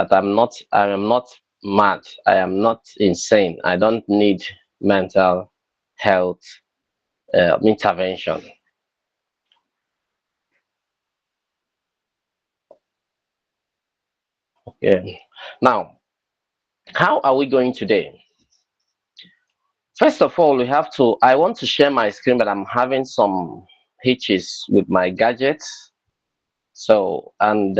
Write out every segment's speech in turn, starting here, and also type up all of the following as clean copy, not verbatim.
that I am not mad, I am not insane, I don't need mental health intervention. Okay. Now, how are we going today? First of all, I want to share my screen, but I'm having some hitches with my gadgets. So, and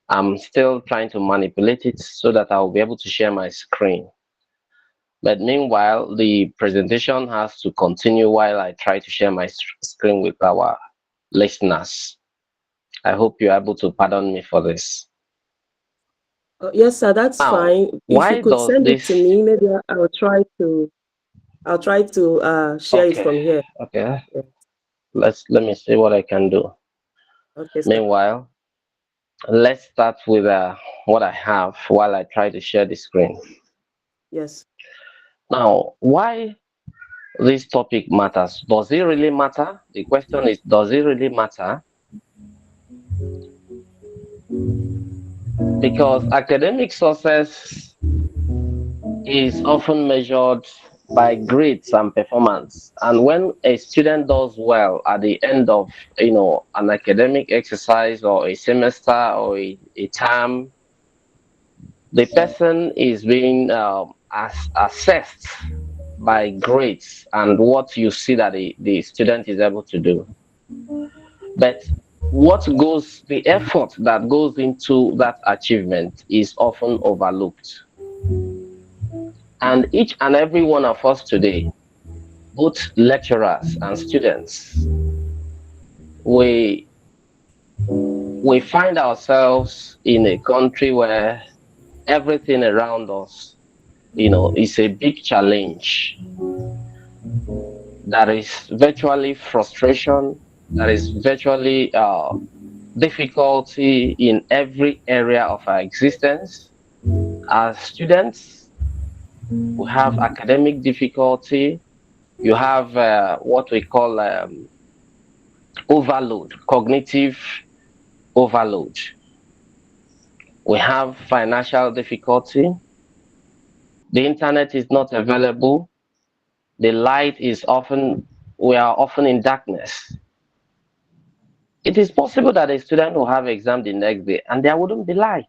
I'm still trying to manipulate it so that I'll be able to share my screen. But meanwhile, the presentation has to continue while I try to share my screen with our listeners. I hope you're able to pardon me for this. Yes, sir, that's Now, fine. If you why could does send it to this? me, maybe I'll try to share it Okay, from here. okay. Yeah. Let me see what I can do. Okay, sir. Meanwhile, let's start with what I have while I try to share the screen. Yes. Now, why this topic matters? Does it really matter? The question is, does it really matter? Because academic success is often measured by grades and performance. And when a student does well at the end of an academic exercise or a semester or a term, the person is being assessed by grades and what you see that the student is able to do. But the effort that goes into that achievement is often overlooked. And each and every one of us today, both lecturers and students, we we find ourselves in a country where everything around us, is a big challenge. That is virtually frustration, that is virtually difficulty in every area of our existence. As students, we have academic difficulty. You have what we call overload, cognitive overload. We have financial difficulty. The internet is not available. The light is often, we are often in darkness. It is possible that a student will have exam the next day and there wouldn't be light.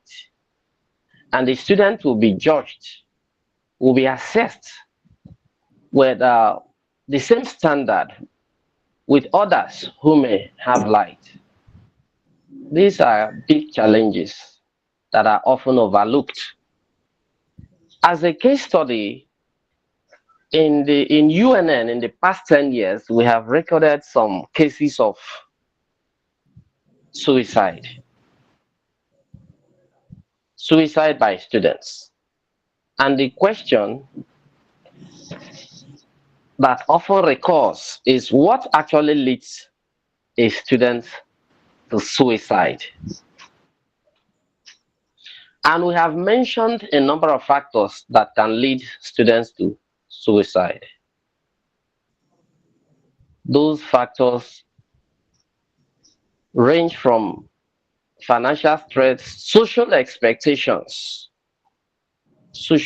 And the student will be judged, will be assessed with the same standard with others who may have light. These are big challenges that are often overlooked. As a case study, in UNN in the past 10 years, we have recorded some cases of suicide, suicide by students. And the question that often recurs is what actually leads a student to suicide? And we have mentioned a number of factors that can lead students to suicide. Those factors range from financial stress, social expectations. Some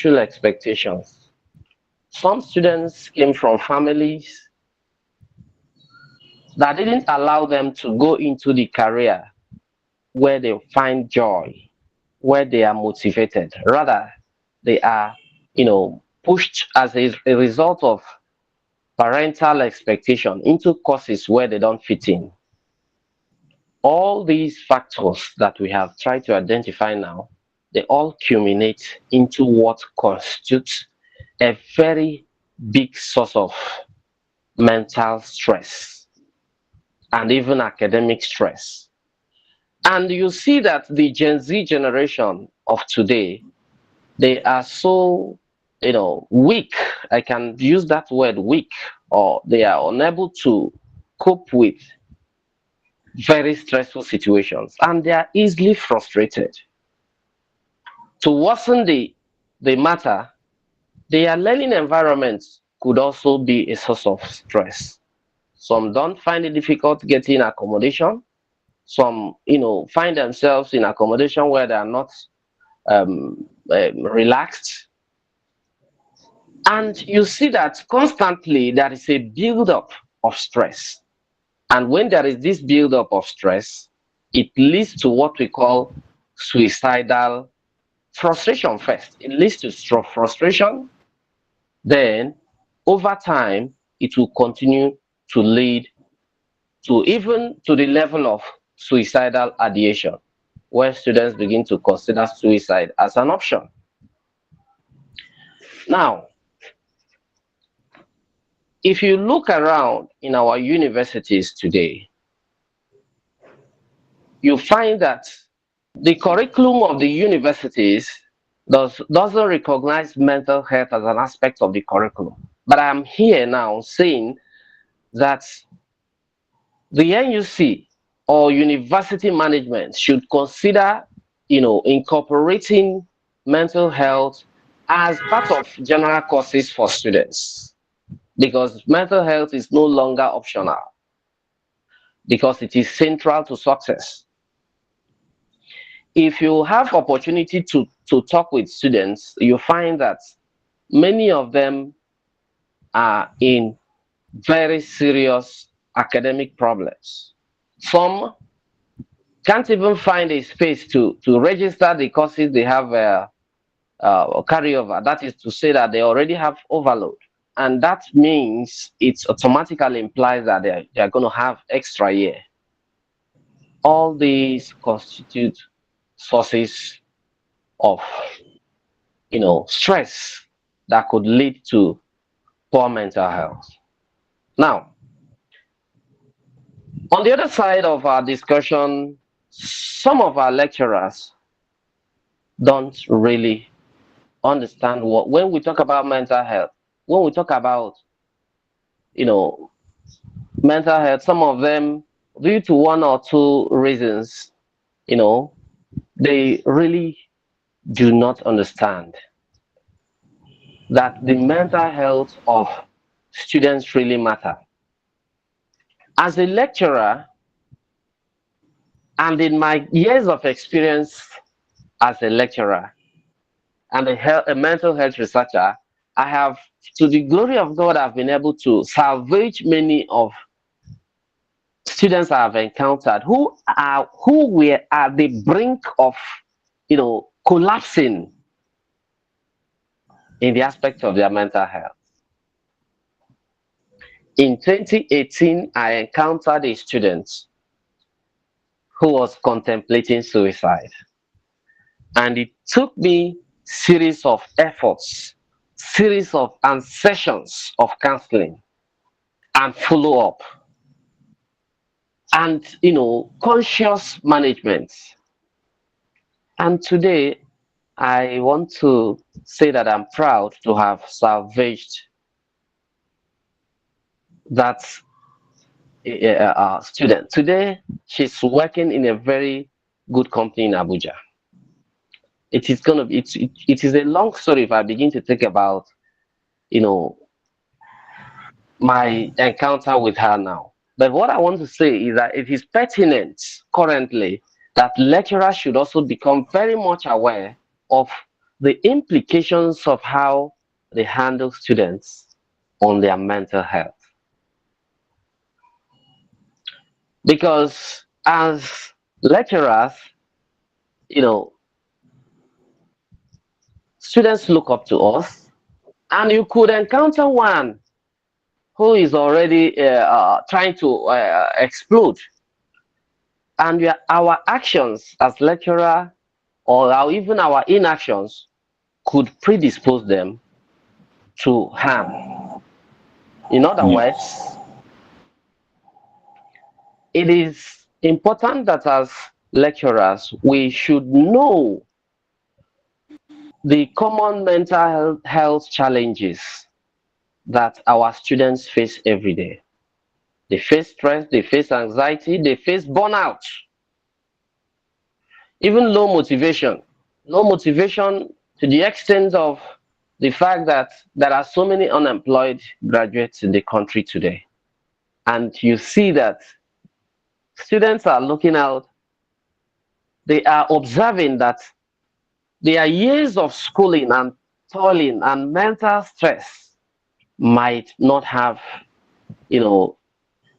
students came from families that didn't allow them to go into the career where they find joy, where they are motivated. Rather, they are, pushed as a result of parental expectation into courses where they don't fit in. All these factors that we have tried to identify now, they all culminate into what constitutes a very big source of mental stress and even academic stress. And you see that the Gen Z generation of today, they are so, weak. I can use that word weak, or they are unable to cope with very stressful situations and they are easily frustrated. To worsen the matter, their learning environment could also be a source of stress. Some don't find it difficult getting accommodation. Some, find themselves in accommodation where they are not relaxed. And you see that constantly there is a build-up of stress. And when there is this build-up of stress, it leads to what we call suicidal frustration first. It leads to frustration, then over time, it will continue to lead to even to the level of suicidal ideation, where students begin to consider suicide as an option. Now, if you look around in our universities today, you find that the curriculum of the universities doesn't recognize mental health as an aspect of the curriculum. But I'm here now saying that the NUC or university management should consider, incorporating mental health as part of general courses for students, because mental health is no longer optional, because it is central to success. If you have opportunity to talk with students, you find that many of them are in very serious academic problems. Some can't even find a space to register the courses they have carryover. That is to say that they already have overload. And that means it automatically implies that they're going to have extra year. All these constitute sources of, stress that could lead to poor mental health. Now, on the other side of our discussion, some of our lecturers don't really understand when we talk about mental health, when we talk about, mental health, some of them, due to one or two reasons, they really do not understand that the mental health of students really matter. As a lecturer, and in my years of experience as a lecturer and a mental health researcher, I have, to the glory of God, I've been able to salvage many of students I have encountered who were at the brink of, collapsing in the aspect of their mental health. In 2018, I encountered a student who was contemplating suicide. And it took me series of efforts, series of and sessions of counseling and follow-up and, conscious management. And today, I want to say that I'm proud to have salvaged that student. Today, she's working in a very good company in Abuja. It is a long story if I begin to think about, my encounter with her now. But what I want to say is that it is pertinent currently that lecturers should also become very much aware of the implications of how they handle students on their mental health. Because as lecturers, students look up to us, and you could encounter one who is already trying to explode. And our actions as lecturer or even our inactions could predispose them to harm. In other words, it is important that as lecturers, we should know the common mental health challenges that our students face every day. They face stress, they face anxiety, they face burnout, even low motivation. Low motivation to the extent of the fact that there are so many unemployed graduates in the country today. And you see that students are looking out, they are observing that their years of schooling and toiling and mental stress might not have, you know,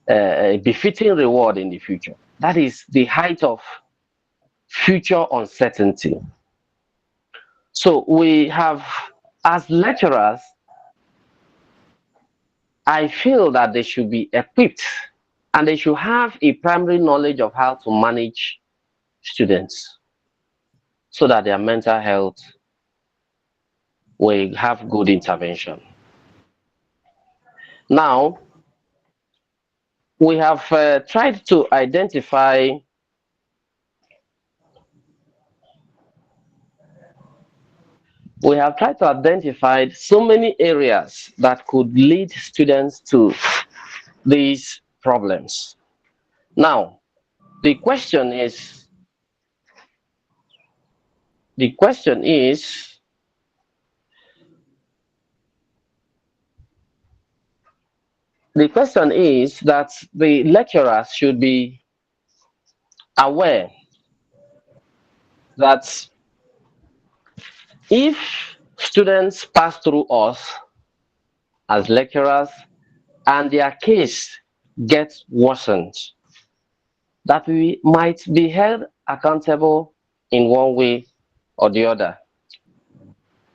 a befitting reward in the future. That is the height of future uncertainty. So we have, as lecturers, I feel that they should be equipped and they should have a primary knowledge of how to manage students so that their mental health will have good intervention. Now, we have tried to identify so many areas that could lead students to these problems. Now, the question is, the question is, the question is that the lecturers should be aware that if students pass through us as lecturers and their case gets worsened, that we might be held accountable in one way or the other.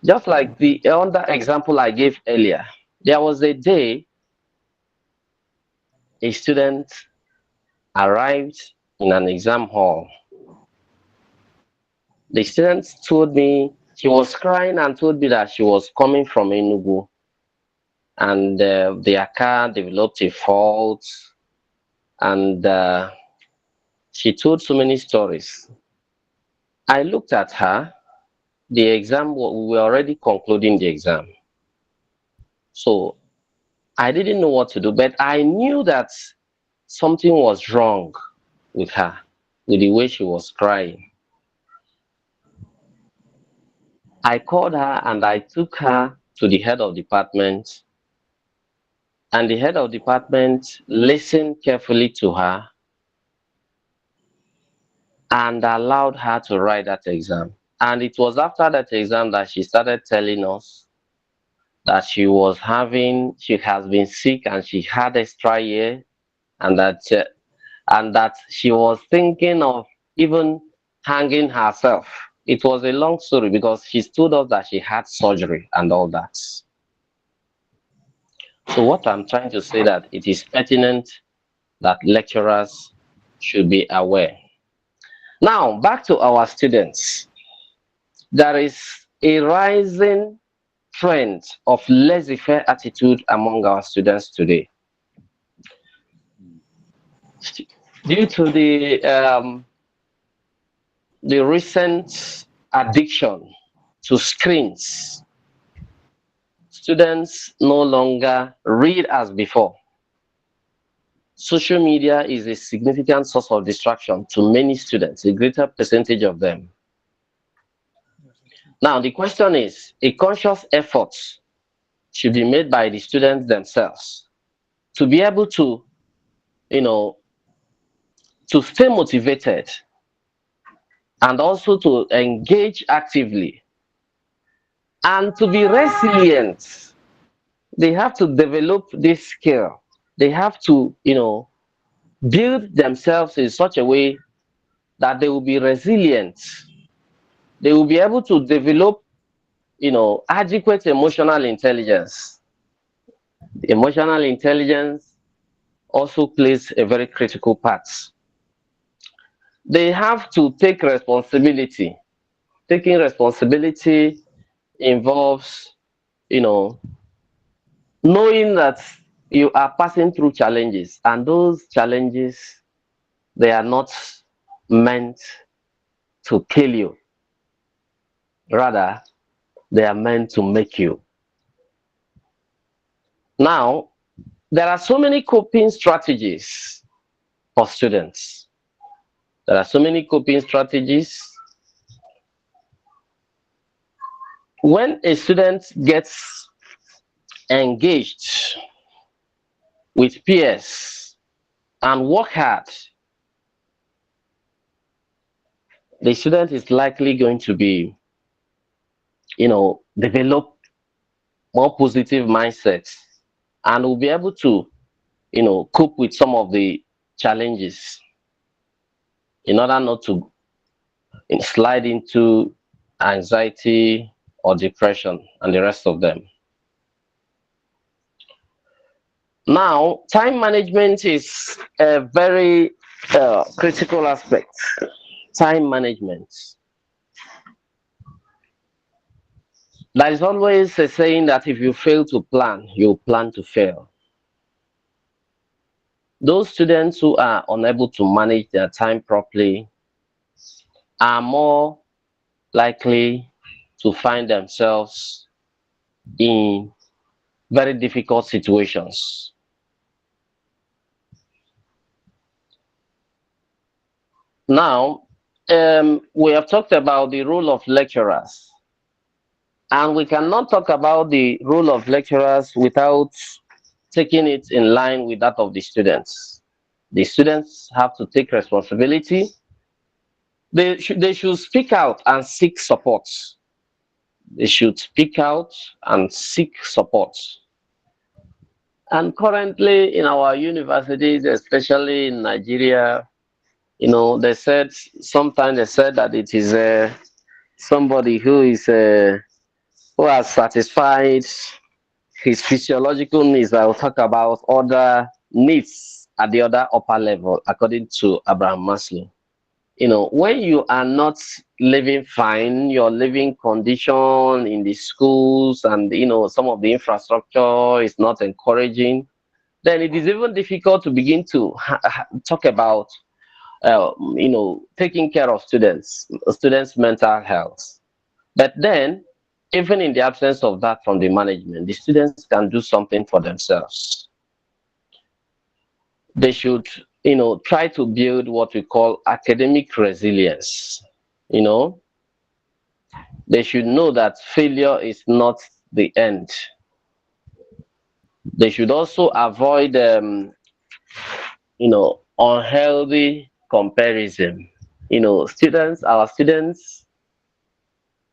Just like the other example I gave earlier, there was a day a student arrived in an exam hall. The student told me she was crying and told me that she was coming from Enugu and their car developed a fault, and she told so many stories. I looked at her. The exam, we were already concluding the exam. So I didn't know what to do, but I knew that something was wrong with her, with the way she was crying. I called her and I took her to the head of department, and the head of department listened carefully to her and allowed her to write that exam. And it was after that exam that she started telling us that she has been sick and she had extra year, and that she was thinking of even hanging herself. It was a long story because she told us that she had surgery and all that. So what I'm trying to say that it is pertinent that lecturers should be aware. Now, back to our students. There is a rising trend of laissez-faire attitude among our students today. Due to the recent addiction to screens, students no longer read as before. Social media is a significant source of distraction to many students, a greater percentage of them. Now, the question is, a conscious effort should be made by the students themselves to be able to, to stay motivated and also to engage actively and to be resilient. They have to develop this skill. They have to, build themselves in such a way that they will be resilient. They will be able to develop, adequate emotional intelligence. Emotional intelligence also plays a very critical part. They have to take responsibility. Taking responsibility involves, knowing that you are passing through challenges, and those challenges, they are not meant to kill you. Rather, they are meant to make you. Now, there are so many coping strategies for students. There are so many coping strategies. When a student gets engaged with peers and work hard, the student is likely going to be develop more positive mindsets, and will be able to, cope with some of the challenges in order not to slide into anxiety or depression and the rest of them. Now, time management is a very critical aspect. Time management. There is always a saying that if you fail to plan, you plan to fail. Those students who are unable to manage their time properly are more likely to find themselves in very difficult situations. Now, we have talked about the role of lecturers, and we cannot talk about the role of lecturers without taking it in line with that of the students. The students have to take responsibility. They should speak out and seek support. They should speak out and seek support. And currently in our universities, especially in Nigeria, they said sometimes they said that it is somebody who has satisfied his physiological needs. I will talk about other needs at the other upper level, according to Abraham Maslow. When you are not living fine, your living condition in the schools and some of the infrastructure is not encouraging, then it is even difficult to begin to talk about taking care of students' mental health. But then, even in the absence of that from the management, the students can do something for themselves. They should, try to build what we call academic resilience. You know, they should know that failure is not the end. They should also avoid, unhealthy comparison. Our students,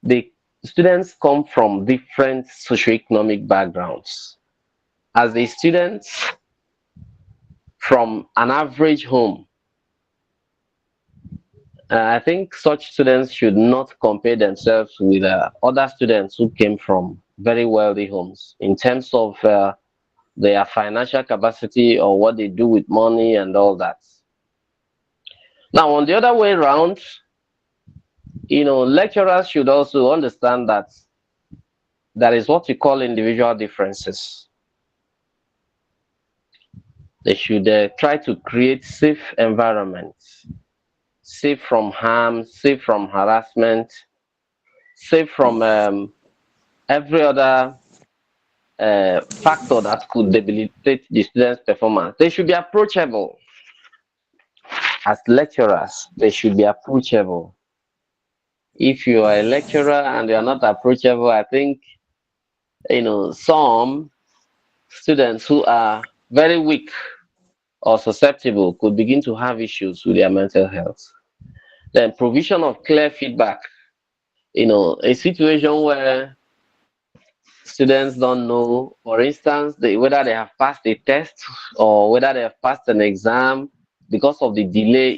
the students come from different socioeconomic backgrounds. As a student from an average home, I think such students should not compare themselves with other students who came from very wealthy homes in terms of their financial capacity or what they do with money and all that. Now, on the other way around, lecturers should also understand that there is what we call individual differences. They should try to create safe environments, safe from harm, safe from harassment, safe from every other factor that could debilitate the students' performance. They should be approachable. As lecturers, they should be approachable. If you are a lecturer and you are not approachable, I think some students who are very weak or susceptible could begin to have issues with their mental health. Then provision of clear feedback. A situation where students don't know, for instance, whether they have passed a test or whether they have passed an exam because of the delay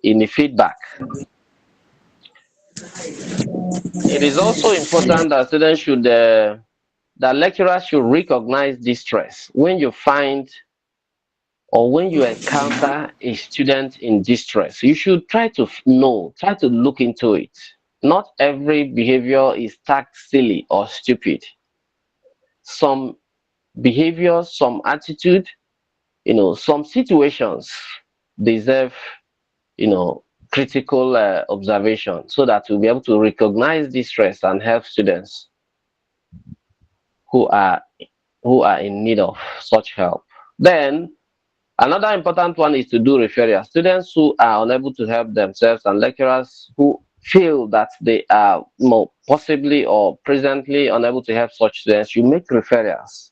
in the feedback. It is also important that students should, that lecturers should recognize distress. When you find or when you encounter a student in distress, you should try to try to look into it. Not every behavior is tagged silly or stupid. Some behaviors, some attitude, some situations deserve, critical observation so that we'll be able to recognize distress and help students who are in need of such help. Then another important one is to do referral. Students who are unable to help themselves and lecturers who feel that they are possibly or presently unable to help such students, you make referrals.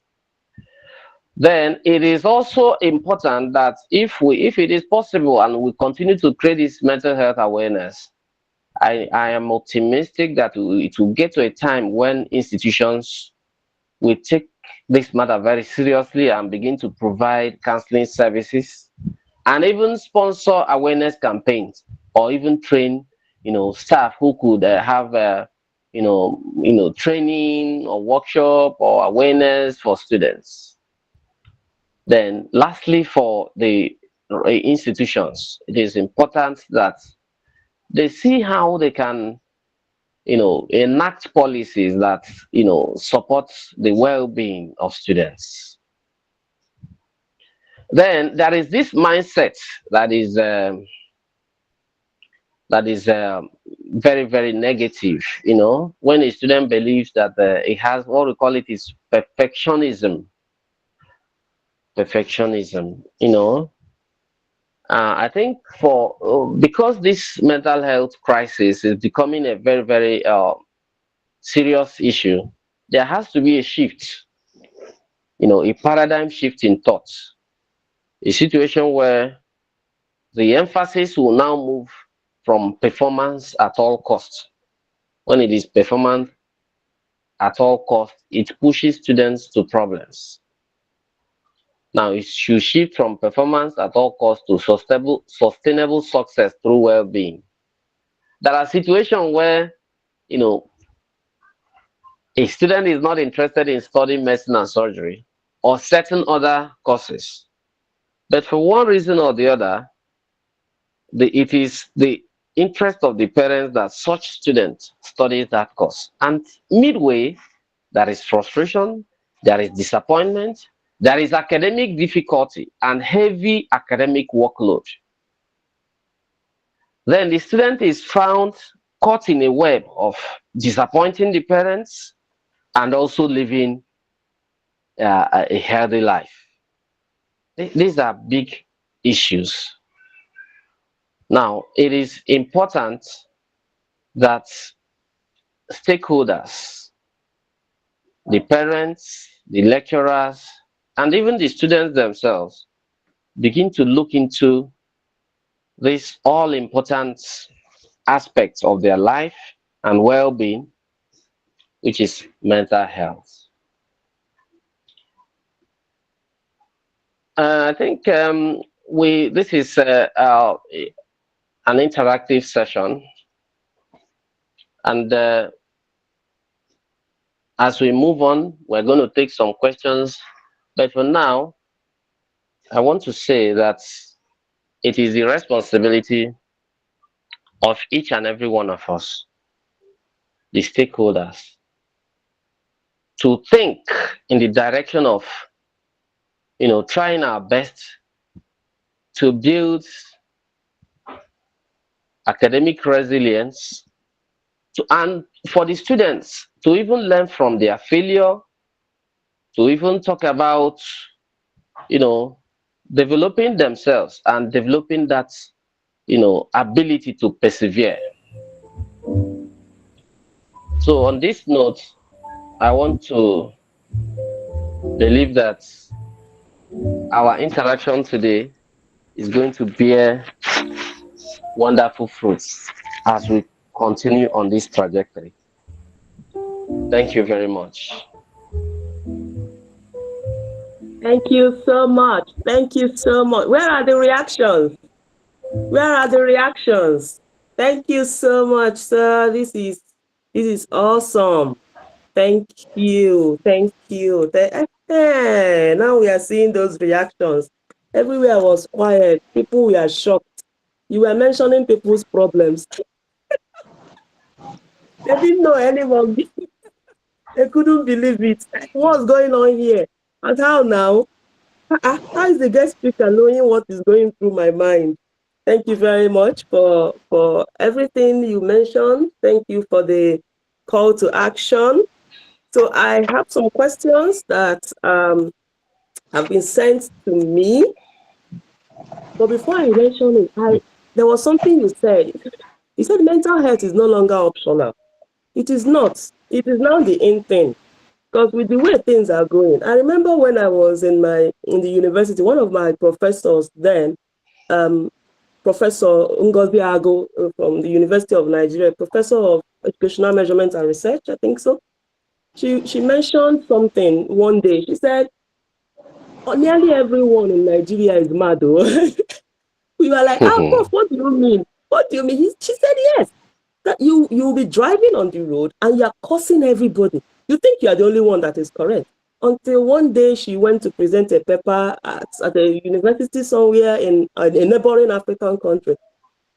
Then it is also important that if it is possible and we continue to create this mental health awareness, I am optimistic that it will get to a time when institutions will take this matter very seriously and begin to provide counseling services and even sponsor awareness campaigns, or even train, staff who could have, training or workshop or awareness for students. Then, lastly, for the institutions, it is important that they see how they can, enact policies that, support the well-being of students. Then there is this mindset that is very, very negative. When a student believes that it has, what we call it is perfectionism. Perfectionism. I think for because this mental health crisis is becoming a very, very serious issue, there has to be a shift. A paradigm shift in thoughts. A situation where the emphasis will now move from performance at all costs. When it is performance at all costs, it pushes students to problems. Now it should shift from performance at all costs to sustainable success through well-being. There are situations where, a student is not interested in studying medicine and surgery or certain other courses, but for one reason or the other, it is the interest of the parents that such student studies that course. And midway, there is frustration, there is disappointment, there is academic difficulty and heavy academic workload. Then the student is found caught in a web of disappointing the parents and also living a healthy life. These are big issues. Now, it is important that stakeholders, the parents, the lecturers, and even the students themselves begin to look into these all important aspects of their life and well-being, which is mental health. I think this is an interactive session, and as we move on, we're going to take some questions. But for now, I want to say that it is the responsibility of each and every one of us, the stakeholders, to think in the direction of, trying our best to build academic resilience, and for the students to even learn from their failure, to even talk about, developing themselves and developing that, ability to persevere. So on this note, I want to believe that our interaction today is going to bear wonderful fruits as we continue on this trajectory. Thank you very much. Thank you so much. Thank you so much. Where are the reactions? Where are the reactions? Thank you so much, sir. This is awesome. Thank you. Thank you. Now we are seeing those reactions. Everywhere was quiet. People were shocked. You were mentioning people's problems. They didn't know anyone. They couldn't believe it. What's going on here? And how now? How is the guest speaker knowing what is going through my mind? Thank you very much for everything you mentioned. Thank you for the call to action. So I have some questions that have been sent to me. But before I mention it, there was something you said. You said mental health is no longer optional. It is not. It is now the in thing. Because with the way things are going, I remember when I was in the university, one of my professors then Professor Ngozi Ago from the University of Nigeria, Professor of Educational Measurement and Research, I think so. She mentioned something one day. She said, "Oh, nearly everyone in Nigeria is mad." Oh. We were like, "Ah, Prof, what do you mean? What do you mean?" She said, "Yes, that you'll be driving on the road and you're cursing everybody. You think you're the only one that is correct." Until one day she went to present a paper at a university somewhere in a neighboring African country.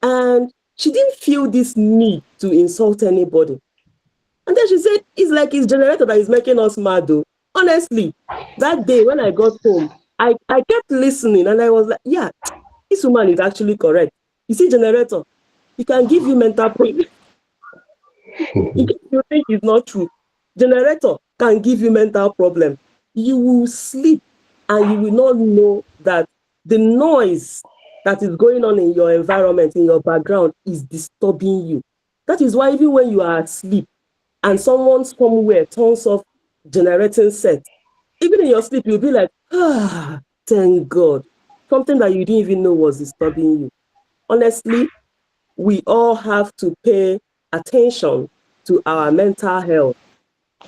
And she didn't feel this need to insult anybody. And then she said, "It's like his generator that is making us mad though." Honestly, that day when I got home, I kept listening and I was like, yeah, this woman is actually correct. You see, generator, he can give you mental problems. In case you think it's not true, generator can give you mental problem. You will sleep and you will not know that the noise that is going on in your environment, in your background, is disturbing you. That is why even when you are asleep and someone somewhere turns off generating set, even in your sleep, you'll be like, ah, thank God. Something that you didn't even know was disturbing you. Honestly, we all have to pay attention to our mental health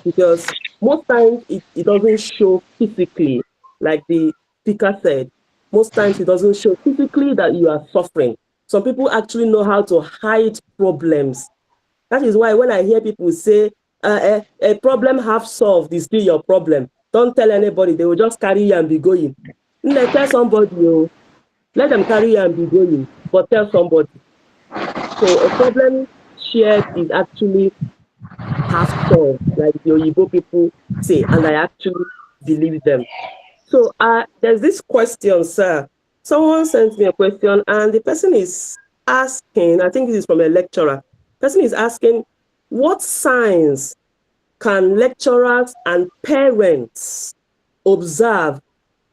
because most times it doesn't show physically, like the speaker said. Most times it doesn't show physically that you are suffering. Some people actually know how to hide problems. That is why when I hear people say, a problem half solved is still your problem, don't tell anybody, they will just carry you and be going. Tell somebody, oh, let them carry you and be going, but tell somebody. So a problem shared is actually half solved, like the Oyibo people say, and I actually believe them. So there's this question, sir. Someone sent me a question, and the person is asking, I think this is from a lecturer. The person is asking, what signs can lecturers and parents observe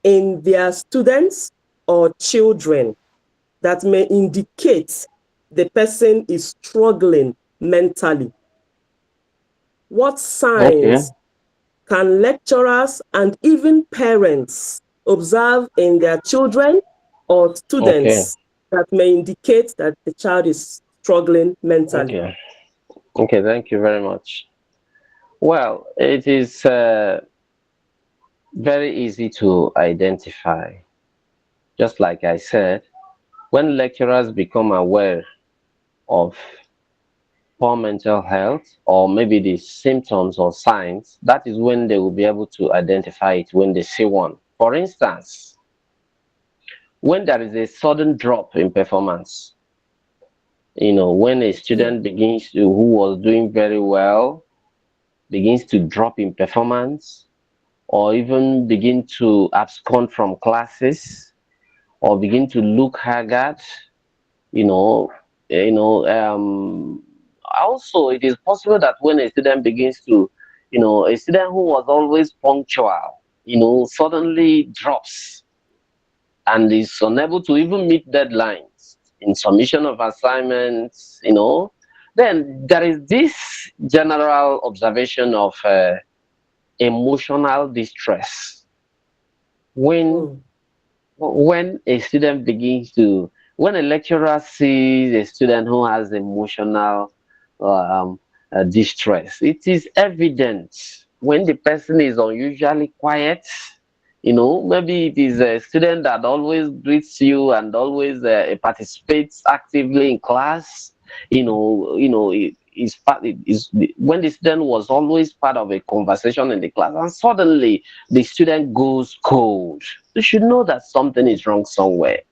in their students or children that may indicate the person is struggling mentally? What Okay. signs can lecturers and even parents observe in their children or Okay. students that may indicate that the child is struggling mentally? Okay. Okay. Thank you very much. Well, it is very easy to identify. Just like I said, when lecturers become aware of poor mental health or maybe the symptoms or signs, that is when they will be able to identify it when they see one. For instance, when there is a sudden drop in performance, when a Yeah. student begins to, who was doing very well, begins to drop in performance, or even begin to abscond from classes, or begin to look haggard, you know, also it is possible that when a student begins to, a student who was always punctual, suddenly drops and is unable to even meet deadlines in submission of assignments, then there is this general observation of emotional distress when Mm. when a student begins to when a lecturer sees a student who has emotional distress, it is evident when the person is unusually quiet. Maybe it is a student that always greets you and always participates actively in class. Is part is when the student was always part of a conversation in the class, and suddenly the student goes cold. You should know that something is wrong somewhere,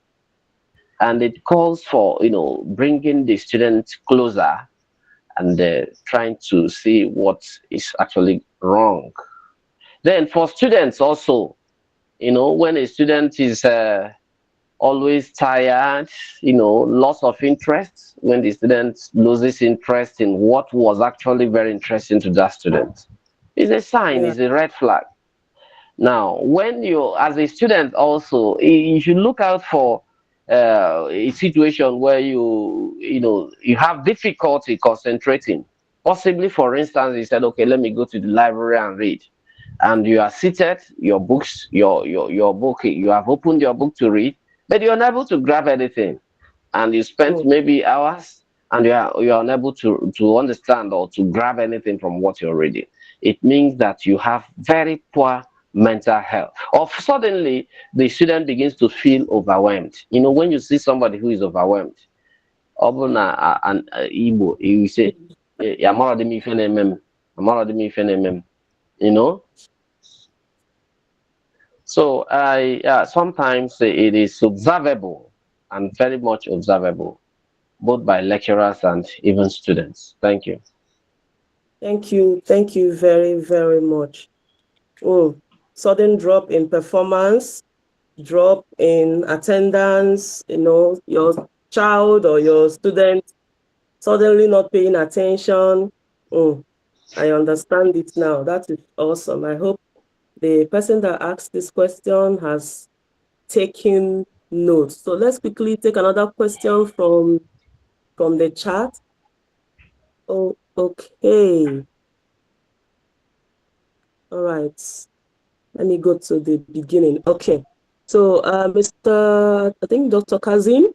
and it calls for bringing the student closer and trying to see what is actually wrong. Then for students also, when a student is always tired, loss of interest, when the student loses interest in what was actually very interesting to that student, is a sign, Yeah. is a red flag. Now, when you, as a student, also, you should look out for a situation where you have difficulty concentrating. Possibly, for instance, you said, "Okay, let me go to the library and read," and you are seated, your books, your book, you have opened your book to read, but you're unable to grab anything. and you spent mm, maybe hours and you are unable to understand or to grab anything from what you're reading, it means that you have very poor mental health. Or suddenly the student begins to feel overwhelmed. When you see somebody who is overwhelmed, Obuna and Igbo, you say, "Amara de mi fe na-eme m, amara de mi fe na-eme m," you know. So I sometimes it is observable and very much observable, both by lecturers and even students. Thank you. thank you very, very much. Mm. Sudden drop in performance, drop in attendance, your child or your student suddenly not paying attention. Mm. I understand it now. That is awesome. I hope the person that asked this question has taken notes. So let's quickly take another question from the chat. Oh, okay. All right. Let me go to the beginning. Okay. So, I think Dr. Kazim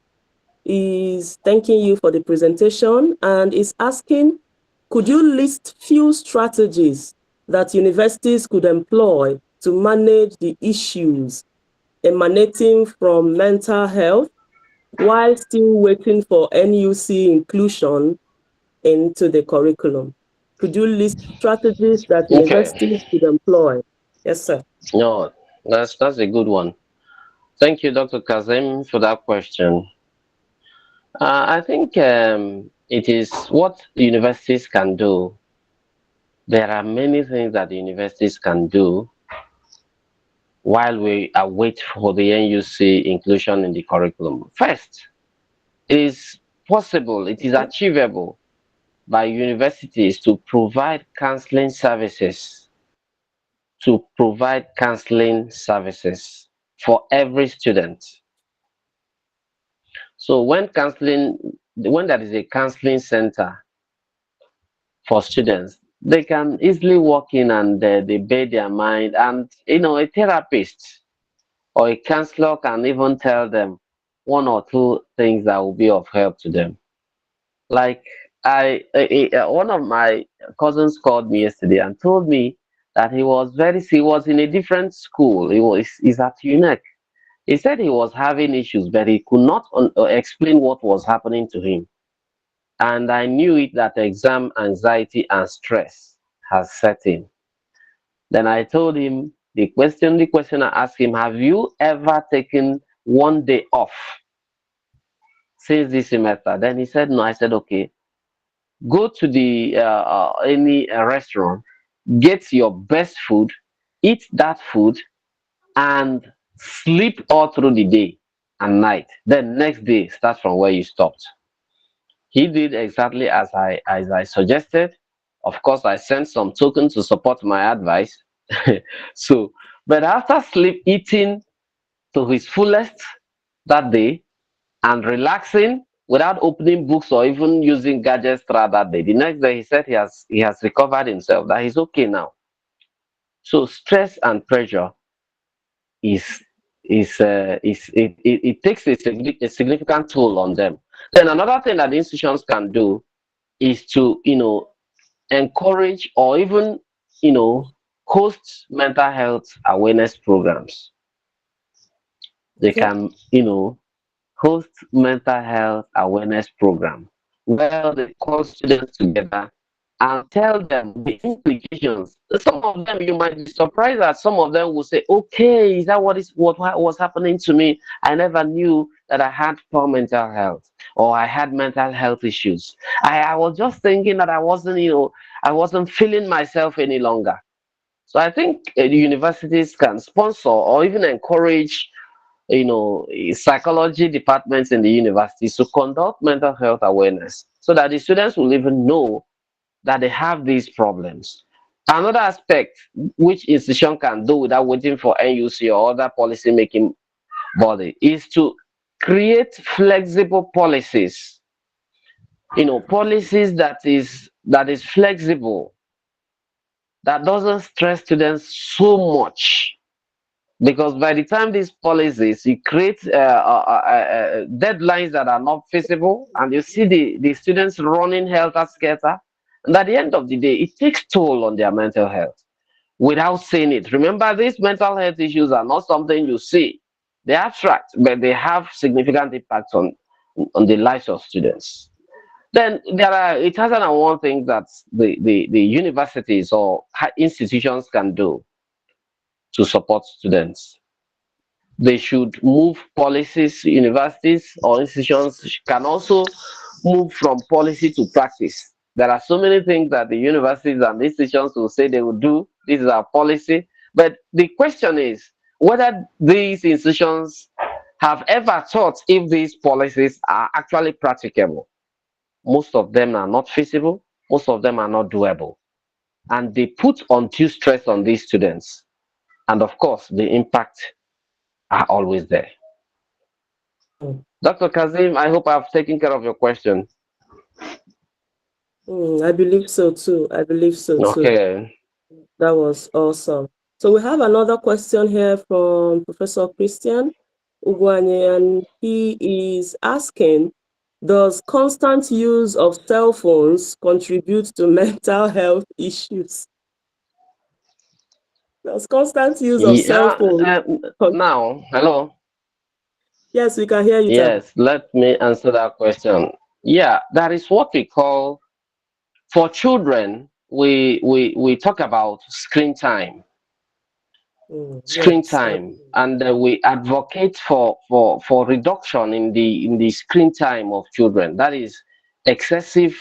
is thanking you for the presentation and is asking, could you list few strategies that universities could employ to manage the issues emanating from mental health while still waiting for NUC inclusion into the curriculum? Could you list strategies that Okay. universities could employ? Yes, sir. No, that's a good one. Thank you, Dr. Kazim, for that question. I think it is what universities can do. There are many things that the universities can do while we await for the NUC inclusion in the curriculum. First, it is possible, it is achievable by universities to provide counseling services for every student. So when there is a counseling center for students, they can easily walk in and they bear their mind, and a therapist or a counselor can even tell them one or two things that will be of help to them. Like one of my cousins called me yesterday and told me that he was in a different school. He's at UNEC. He said he was having issues, but he could not explain what was happening to him. And I knew it that exam anxiety and stress has set in. Then I told him the question I asked him, have you ever taken one day off since this semester? Then he said no. I said, okay, go to the any restaurant, get your best food, eat that food, and sleep all through the day and night. Then next day, start from where you stopped. He did exactly as I suggested. Of course, I sent some tokens to support my advice. So, but after sleep eating to his fullest that day and relaxing without opening books or even using gadgets throughout that day, the next day he said he has recovered himself, that he's okay now. So stress and pressure is it takes a significant toll on them. Then another thing that the institutions can do is to encourage or even you know host mental health awareness programs. They Okay. can host mental health awareness program where they call students together and tell them the implications. Some of them, you might be surprised that some of them will say, okay, is that what was happening to me? I never knew that I had poor mental health or I had mental health issues. I was just thinking that I wasn't feeling myself any longer. So I think the universities can sponsor or even encourage psychology departments in the universities to conduct mental health awareness so that the students will even know that they have these problems. Another aspect which institution can do without waiting for NUC or other policy making body is to create flexible policies. Policies that is flexible, that doesn't stress students so much. Because by the time these policies, you create deadlines that are not feasible, and you see the students running helter skelter. And at the end of the day, it takes toll on their mental health without saying it. Remember, these mental health issues are not something you see. They're abstract, but they have significant impacts on the lives of students. Then there are 1001 things that the universities or institutions can do to support students. They should move policies. Universities or institutions can also move from policy to practice. There are so many things that the universities and institutions will say they will do. This is our policy. But the question is whether these institutions have ever thought if these policies are actually practicable. Most of them are not feasible, most of them are not doable. And they put undue stress on these students. And of course, the impact are always there. Dr. Kazim, I hope I've taken care of your question. I believe so too. I believe so too. Okay. That was awesome. So we have another question here from Professor Christian Ugwanye, and he is asking, does constant use of cell phones contribute to mental health issues? Does constant use of cell Yeah, phones now, hello. Yes, we can hear you, sir. Yes, let me answer that question. Yeah, that is what we call, for children, we talk about screen time. Screen Yes. time, and we advocate for reduction in the screen time of children. That is excessive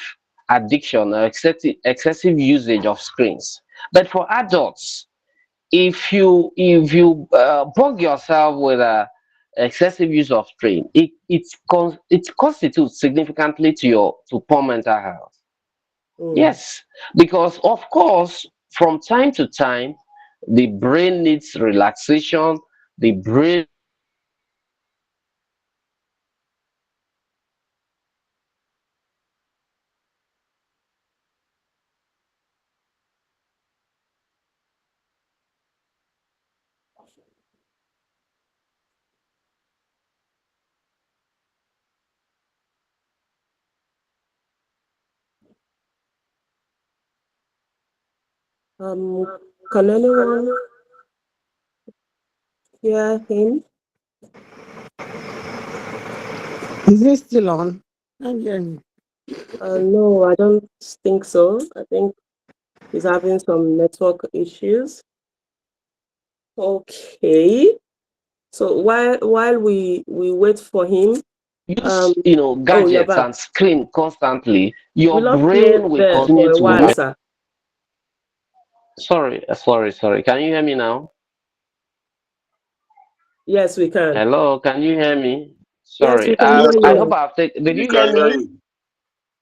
addiction or excessive usage of screens. But for adults, if you bug yourself with a excessive use of screen, it constitutes significantly to poor mental health. Yes, because of course, from time to time, the brain needs relaxation. The brain Can anyone hear him? Is it still on? I'm hearing. No, I don't think so. I think he's having some network issues. Okay. So while we wait for him, use oh, you're gadgets back. and screen constantly, We your lost you brain will there continue for a to while, work. sir. Sorry. Can you hear me now? Yes, we can. Hello, can you hear me? Yes, we Sorry. can hear I you. hope I've taken. Did We you hear can hear me?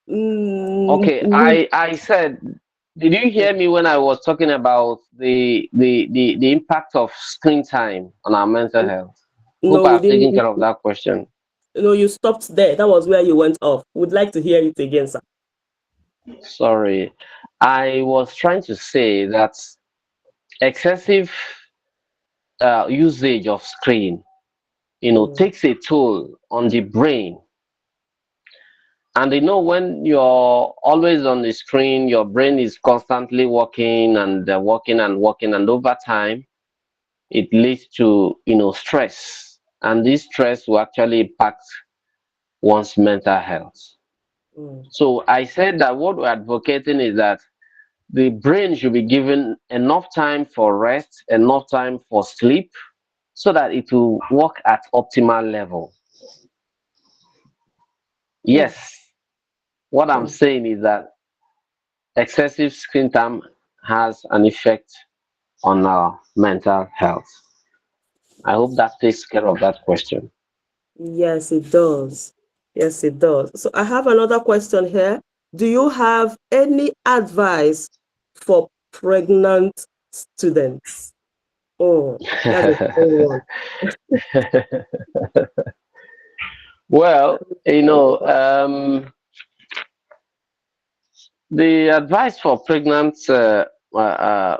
you. Okay. I said, did you hear me when I was talking about the impact of screen time on our mental health? Hope No, we I've taken didn't. care of that question. No, you stopped there. That was where you went off. Would like to hear it again, sir. Sorry. I was trying to say that excessive usage of screen, takes a toll on the brain. And when you're always on the screen, your brain is constantly working and working and working, and over time, it leads to stress, and this stress will actually impact one's mental health. So I said that what we're advocating is that the brain should be given enough time for rest, enough time for sleep, so that it will work at optimal level. Yes, what I'm saying is that excessive screen time has an effect on our mental health. I hope that takes care of that question. Yes, it does. Yes, it does. So I have another question here. Do you have any advice for pregnant students? Oh, that's a fun one. Well, the advice for pregnant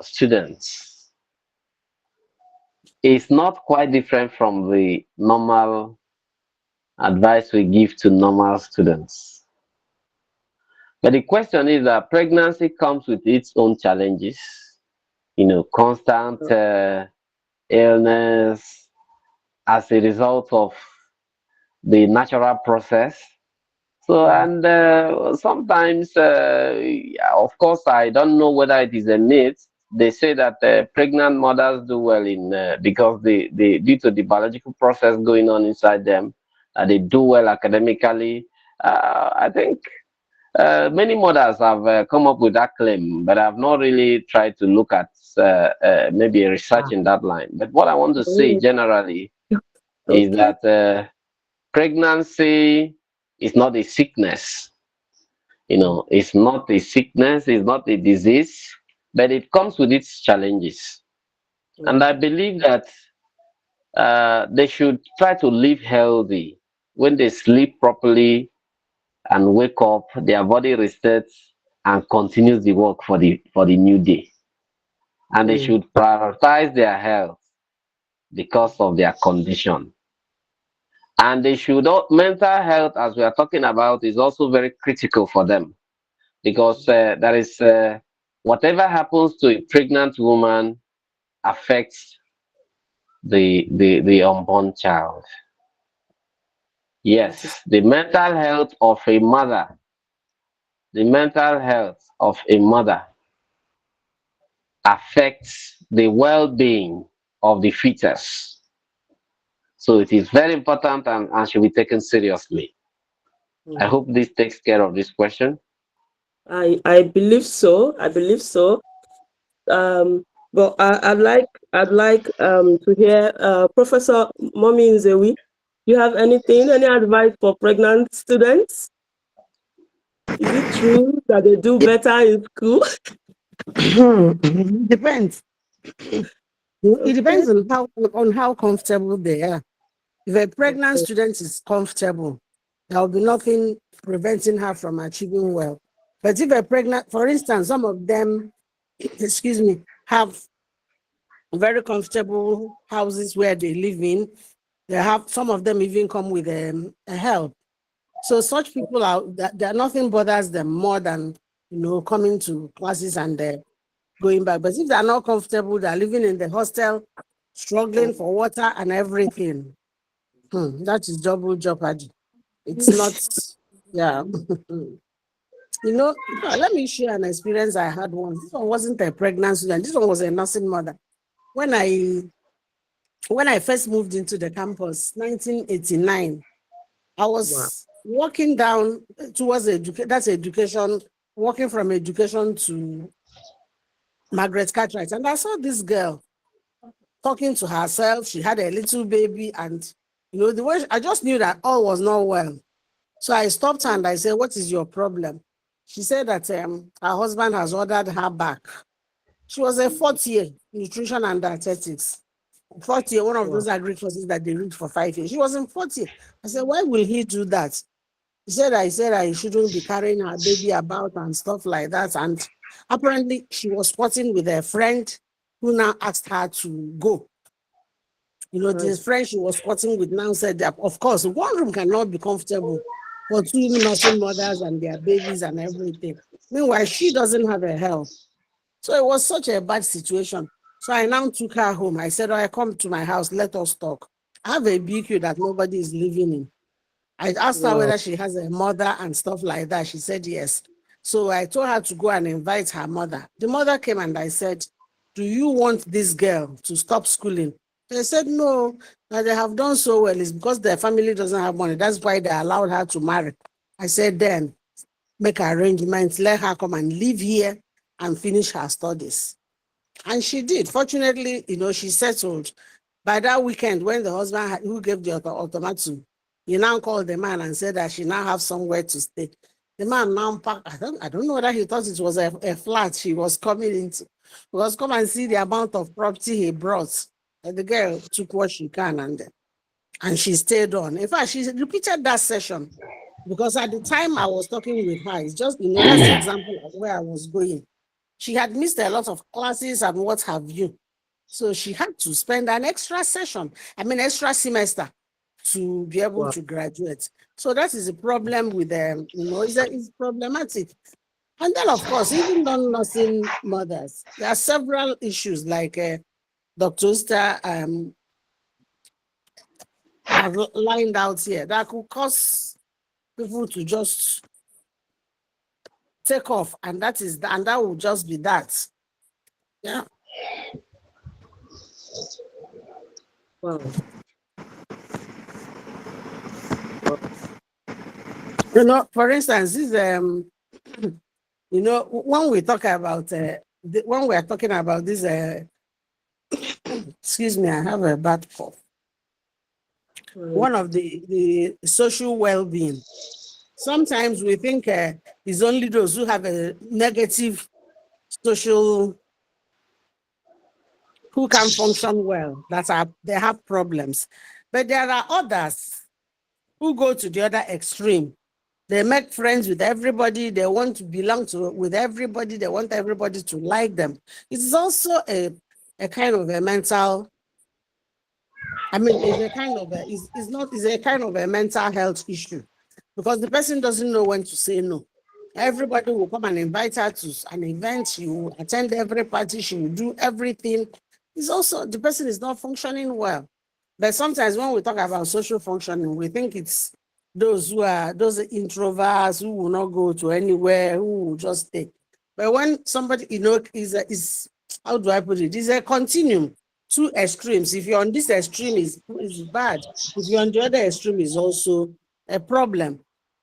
students is not quite different from the normal advice we give to normal students. But the question is that pregnancy comes with its own challenges, constant illness as a result of the natural process. So, Mm. and sometimes, of course, I don't know whether it is a myth. They say that pregnant mothers do well in because due to the biological process going on inside them, they do well academically. I think many mothers have come up with that claim, but I've not really tried to look at maybe a research Ah. in that line. But what I want to say Mm. generally is Okay. that pregnancy is not a sickness. Mm. It's not a sickness, it's not a disease, but it comes with its challenges. And I Mm. believe that they should try to live healthy. When they sleep properly and wake up, their body resets and continues the work for the new day. And they Mm. should prioritize their health because of their condition. And they should mental health, as we are talking about, is also very critical for them because there is whatever happens to a pregnant woman affects the unborn child. That is Yes, the mental health of a mother affects the well-being of the fetus. So it is very important and should be taken seriously. I mm. hope this takes care of this question. I believe so. I believe so. Um, but I'd like to hear Professor Mommy Nzewi. You have any advice for pregnant students? Is it true that they do better in school? Depends. It Okay. depends on how comfortable they are. If a pregnant Okay. student is comfortable, there will be nothing preventing her from achieving well. But if a pregnant, for instance, some of them, excuse me, have very comfortable houses where they live in. They have some of them even come with a help. So such people that nothing bothers them more than coming to classes and going back. But if they're not comfortable, they're living in the hostel, struggling for water and everything. That is double jeopardy. It's not, yeah. Let me share an experience I had once. This one wasn't a pregnant student. This one was a nursing mother. When I first moved into the campus, 1989, I Wow. was walking down towards education, walking from education to Margaret Cartwright, and I saw this girl talking to herself. She had a little baby, and the way I just knew that all was not well. So I stopped her and I said, "What is your problem?" She said that her husband has ordered her back. She was a fourth year nutrition and dietetics. Fourth year, one of Wow. those agri courses that they read for 5 years. She was in fourth year. I said, "Why will he do that?" I said I shouldn't be carrying her baby about and stuff like that. And apparently she was squatting with a friend who now asked her to go. Right. This friend she was squatting with now said that, of course, one room cannot be comfortable for two nursing mothers and their babies and everything. Meanwhile, she doesn't have a help. So it was such a bad situation. So I now took her home. I said, "Oh, I come to my house, let us talk." I have a BQ that nobody is living in. I asked her Wow. whether she has a mother and stuff like that. She said yes. So I told her to go and invite her mother. The mother came and I said, "Do you want this girl to stop schooling?" They said, "No, that they have done so well. It's because their family doesn't have money. That's why they allowed her to marry." I said, "Then make arrangements, let her come and live here and finish her studies." And she did. Fortunately, she settled. By that weekend, when the husband who gave the ultimatum, he now called the man and said that she now have somewhere to stay. The man now packed, I don't know whether he thought it was a flat she was coming into. Because come and see the amount of property he brought. And the girl took what she can and she stayed on. In fact, she repeated that session because at the time I was talking with her, it's just, that's the example of where I was going. She had missed a lot of classes and what have you. So she had to spend an extra extra semester to be able Wow. to graduate. So that is a problem with them, it's problematic. And then, of course, even non-nursing mothers, there are several issues like Dr. Osita have lined out here that could cause people to just take off, and that will just be that. Yeah. Wow. For instance, this when we talk about when we are talking about this excuse me, I have a bad cough. One of the social well-being. Sometimes we think it's only those who have a negative social, who can function well, they have problems. But there are others who go to the other extreme. They make friends with everybody. They want to belong with everybody. They want everybody to like them. It's also a kind of a mental, it's a kind of it's a kind of a mental health issue, because the person doesn't know when to say no. Everybody will come and invite her to an event. She will attend every party. She will do everything. It's also, the person is not functioning well. But sometimes when we talk about social functioning, we think it's those introverts who will not go to anywhere, who will just stay. But when somebody, is how do I put it? It's a continuum, two extremes. If you're on this extreme, is bad. If you're on the other extreme, is also a problem.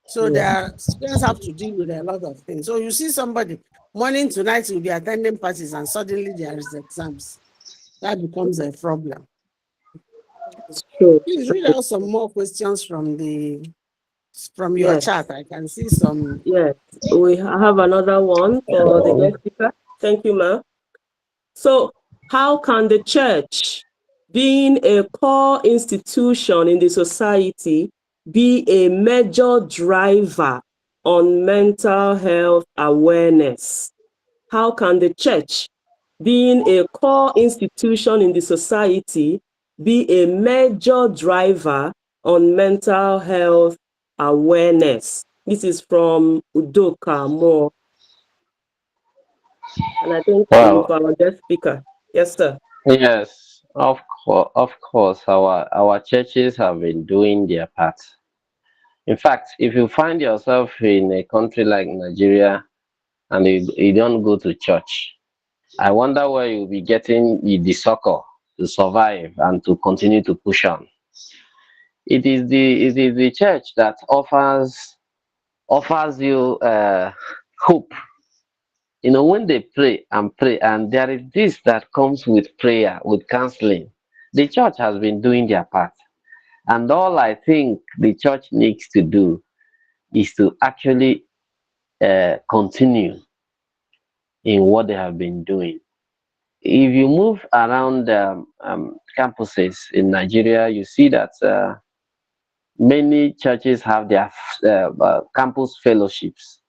So students have to deal with a lot of things. So you see somebody morning to night will be attending parties, and suddenly there is exams. That becomes a problem. It's true. Please read out some more questions from your Yes. chat. I can see some. Yes. We have another one for the guest speaker. Thank you, ma'am. So, how can the church, being a core institution in the society, be a major driver on mental health awareness? How can the church, being a core institution in the society, be a major driver on mental health awareness? This is from Udoka Moore. And I think Well, for our guest speaker. Yes, sir. yes, of course, our churches have been doing their part. In fact, if you find yourself in a country like Nigeria and you don't go to church, I wonder where you'll be getting the succor to survive and to continue to push on. It is the church that offers you hope. When they pray, and there is this that comes with prayer, with counseling. The church has been doing their part. And all I think the church needs to do is to actually continue in what they have been doing. If you move around campuses in Nigeria, you see that many churches have their campus fellowships.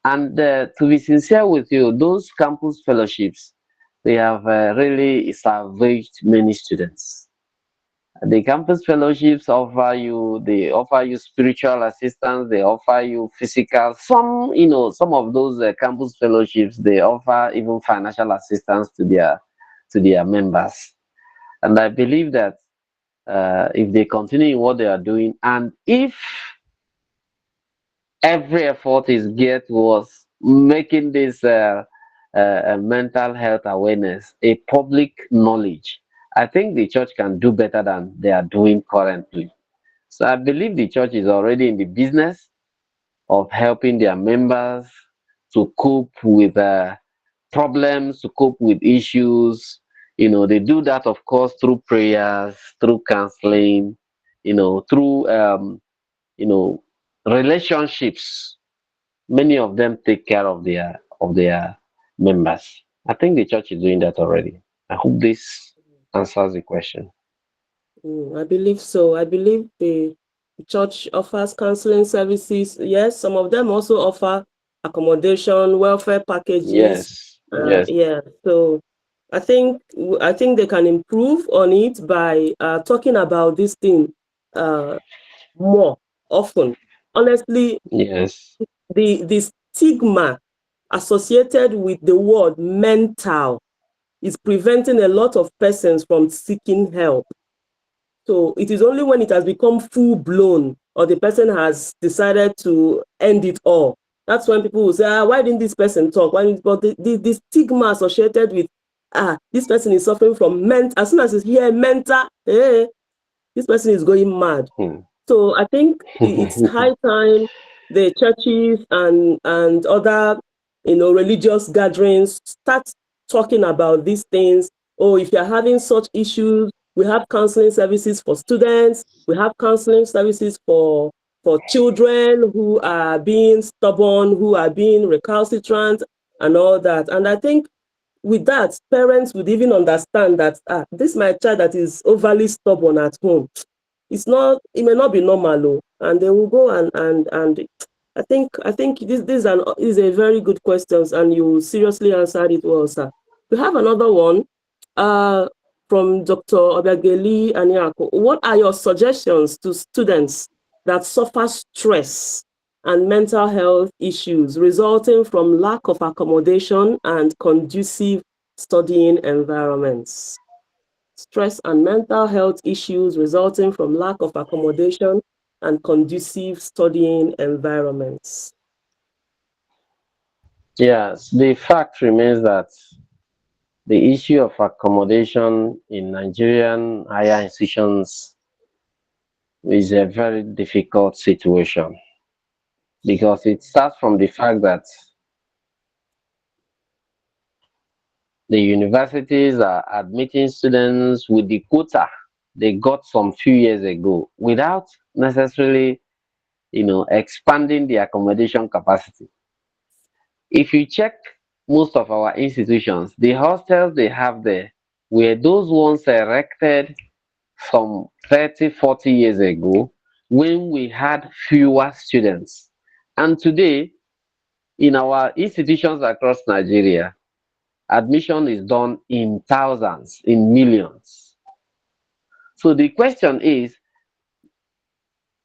And to be sincere with you, those campus fellowships, they have really salvaged many students. The campus fellowships they offer you spiritual assistance, they offer you physical. Some of those campus fellowships, they offer even financial assistance to their members. And I believe that if they continue in what they are doing, and if every effort is geared towards making this mental health awareness a public knowledge, I think the church can do better than they are doing currently. So I believe the church is already in the business of helping their members to cope with problems, to cope with issues. They do that, of course, through prayers, through counseling, through relationships. Many of them take care of their members. I think the church is doing that already. I hope this answers the question. I believe so. I believe the church offers counseling services. Yes, some of them also offer accommodation, welfare packages. Yes, yes. Yeah, so I think they can improve on it by talking about this thing uh, more often. Honestly, Yes. the stigma associated with the word mental is preventing a lot of persons from seeking help. So it is only when it has become full blown or the person has decided to end it all. That's when people will say, why didn't this person talk? Why didn't, but the stigma associated with, this person is suffering from mental, as soon as you hear mental, this person is going mad. Hmm. So I think it's high time the churches and other religious gatherings start talking about these things. Oh, if you're having such issues, we have counseling services for students. We have counseling services for children who are being stubborn, who are being recalcitrant, and all that. And I think with that, parents would even understand that this my child that is overly stubborn at home. It may not be normal, and they will go and I think this is a very good questions, and you seriously answered it well, sir. We have another one uh from Dr. Obiageli Aniako. What are your suggestions to students that suffer stress and mental health issues resulting from lack of accommodation and conducive studying environments? Stress and mental health issues resulting from lack of accommodation and conducive studying environments. Yes, the fact remains that the issue of accommodation in Nigerian higher institutions is a very difficult situation because it starts from the fact that the universities are admitting students with the quota they got some few years ago without necessarily, expanding the accommodation capacity. If you check most of our institutions, the hostels they have there were those ones erected some 30, 40 years ago when we had fewer students. And today, in our institutions across Nigeria, admission is done in thousands, in millions. So the question is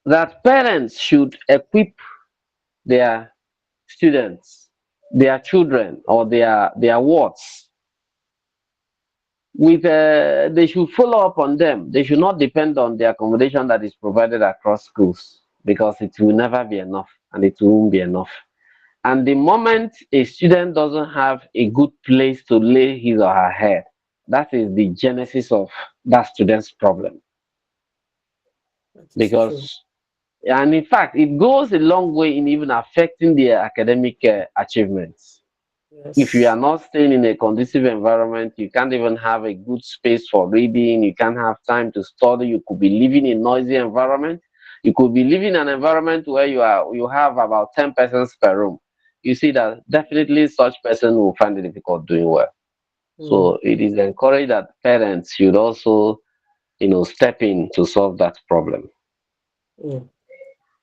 that parents should equip their students, their children, or their wards with they should follow up on them. They should not depend on the accommodation that is provided across schools because it will never be enough and it won't be enough. And the moment a student doesn't have a good place to lay his or her head, that is the genesis of that student's problem. That is true. Because, and in fact, it goes a long way in even affecting their academic achievements. If you Yes. are not staying in a conducive environment, you can't even have a good space for reading, you can't have time to study, you could be living in a noisy environment, you could be living in an environment where you have about 10 persons per room. You see that definitely such person will find it difficult doing well. Mm, So it is encouraged that parents should also, step in to solve that problem. mm.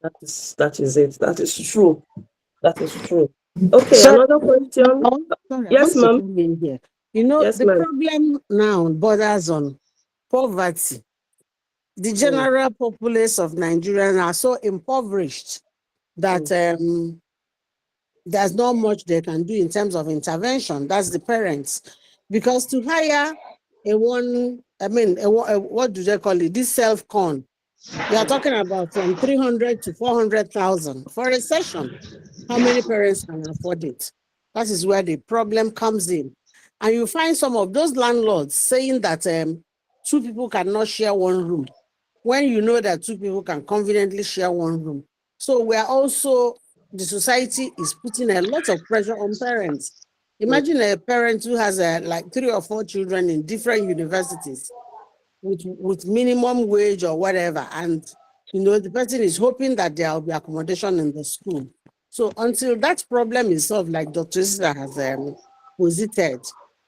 That is it. That is true. That is true. Okay, So, another question. sorry, I Yes, want to ma'am. come in here. You know, Yes, the ma'am. problem now borders on poverty. The Mm, general populace of Nigerians are so impoverished that mm, there's not much they can do in terms of intervention. That's the parents. Because to hire what do they call it? This self-con. You are talking about from 300 to 400,000 for a session. How many parents can afford it? That is where the problem comes in. And you find some of those landlords saying that two people cannot share one room when you know that two people can conveniently share one room. So we are also, the society is putting a lot of pressure on parents. mm, Imagine a parent who has like 3 or 4 children in different universities with minimum wage or whatever, and the person is hoping that there will be accommodation in the school. So until that problem is solved, like Dr. Osita has posited,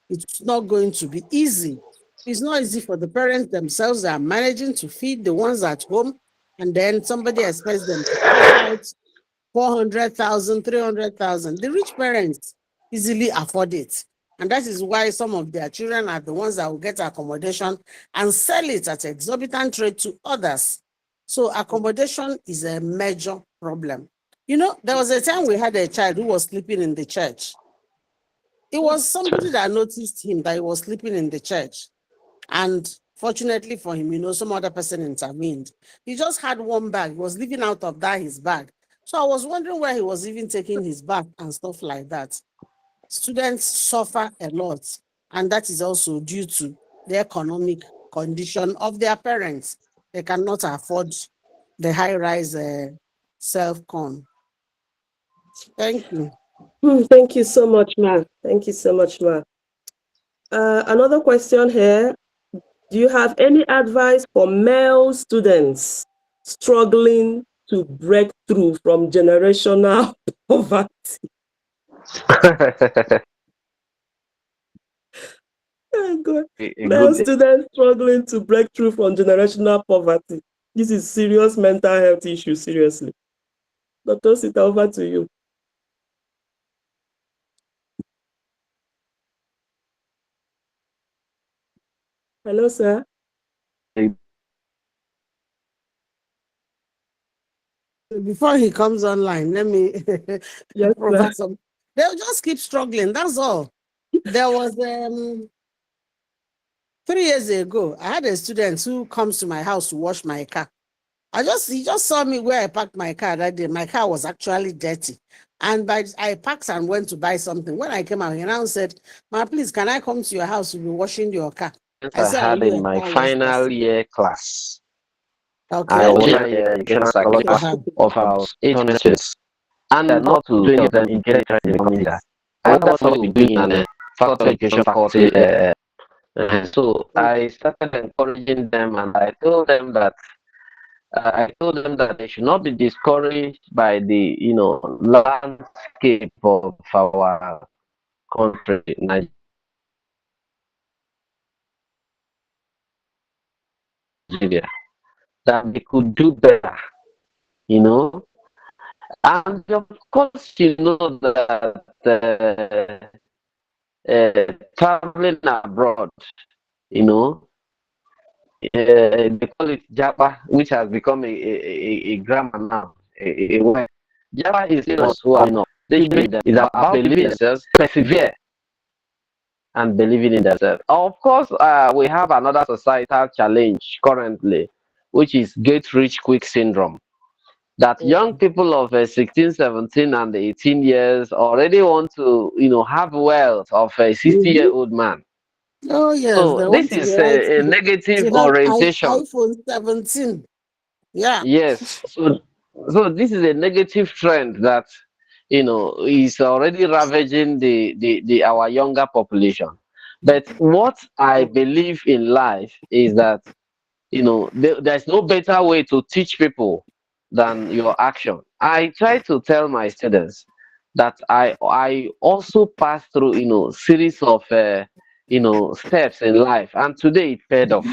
it's not going to be easy. It's not easy for the parents themselves that are managing to feed the ones at home, and then somebody expects them to fork out 400,000, 300,000. The rich parents easily afford it. And that is why some of their children are the ones that will get accommodation and sell it at exorbitant rate to others. So accommodation is a major problem. You know, there was a time we had a child who was sleeping in the church. It was somebody that noticed him that he was sleeping in the church. And fortunately for him, you know, some other person intervened. He just had one bag. He was living out of that, his bag. So I was wondering where he was even taking his bath and stuff like that. Students suffer a lot, and that is also due to the economic condition of their parents. They cannot afford the high-rise self-con. Thank you. Thank you so much, Ma. Thank you so much, Ma. Another question here. Do you have any advice for male students struggling to break through from generational poverty? Oh, God. Male students struggling to break through from generational poverty. This is serious mental health issue, seriously. Dr. Osita, over to you. Hello, sir. Before he comes online, let me Yes, provide some. They'll just keep struggling. That's all. There was 3 years ago, I had a student who comes to my house to wash my car. He just saw me where I parked my car that day. My car was actually dirty. And I parked and went to buy something. When I came out, he now said, Ma, please, can I come to your house to be washing your car? I had in my final year class. Okay. I was a psychologist of about 800 students. And not to do any of them in the community. I was also doing in a faculty education faculty. So I started encouraging them, and I told them that they should not be discouraged by the landscape of our country, Nigeria, that they could do better, and of course that traveling abroad, they call it Japa, which has become a grammar now. Japa is those who are they is about believing in themselves, persevere, and believing in themselves. Of course, we have another societal challenge currently, which is get rich quick syndrome. That young people of 16, 17, and 18 years already want to, have wealth of a 60-year-old man. Oh, yes. So this is a negative orientation. iPhone 17. Yeah. Yes. So this is a negative trend that is already ravaging the our younger population. But what I believe in life is that there's no better way to teach people than your action. I try to tell my students that I also pass through series of steps in life, and today it paid off.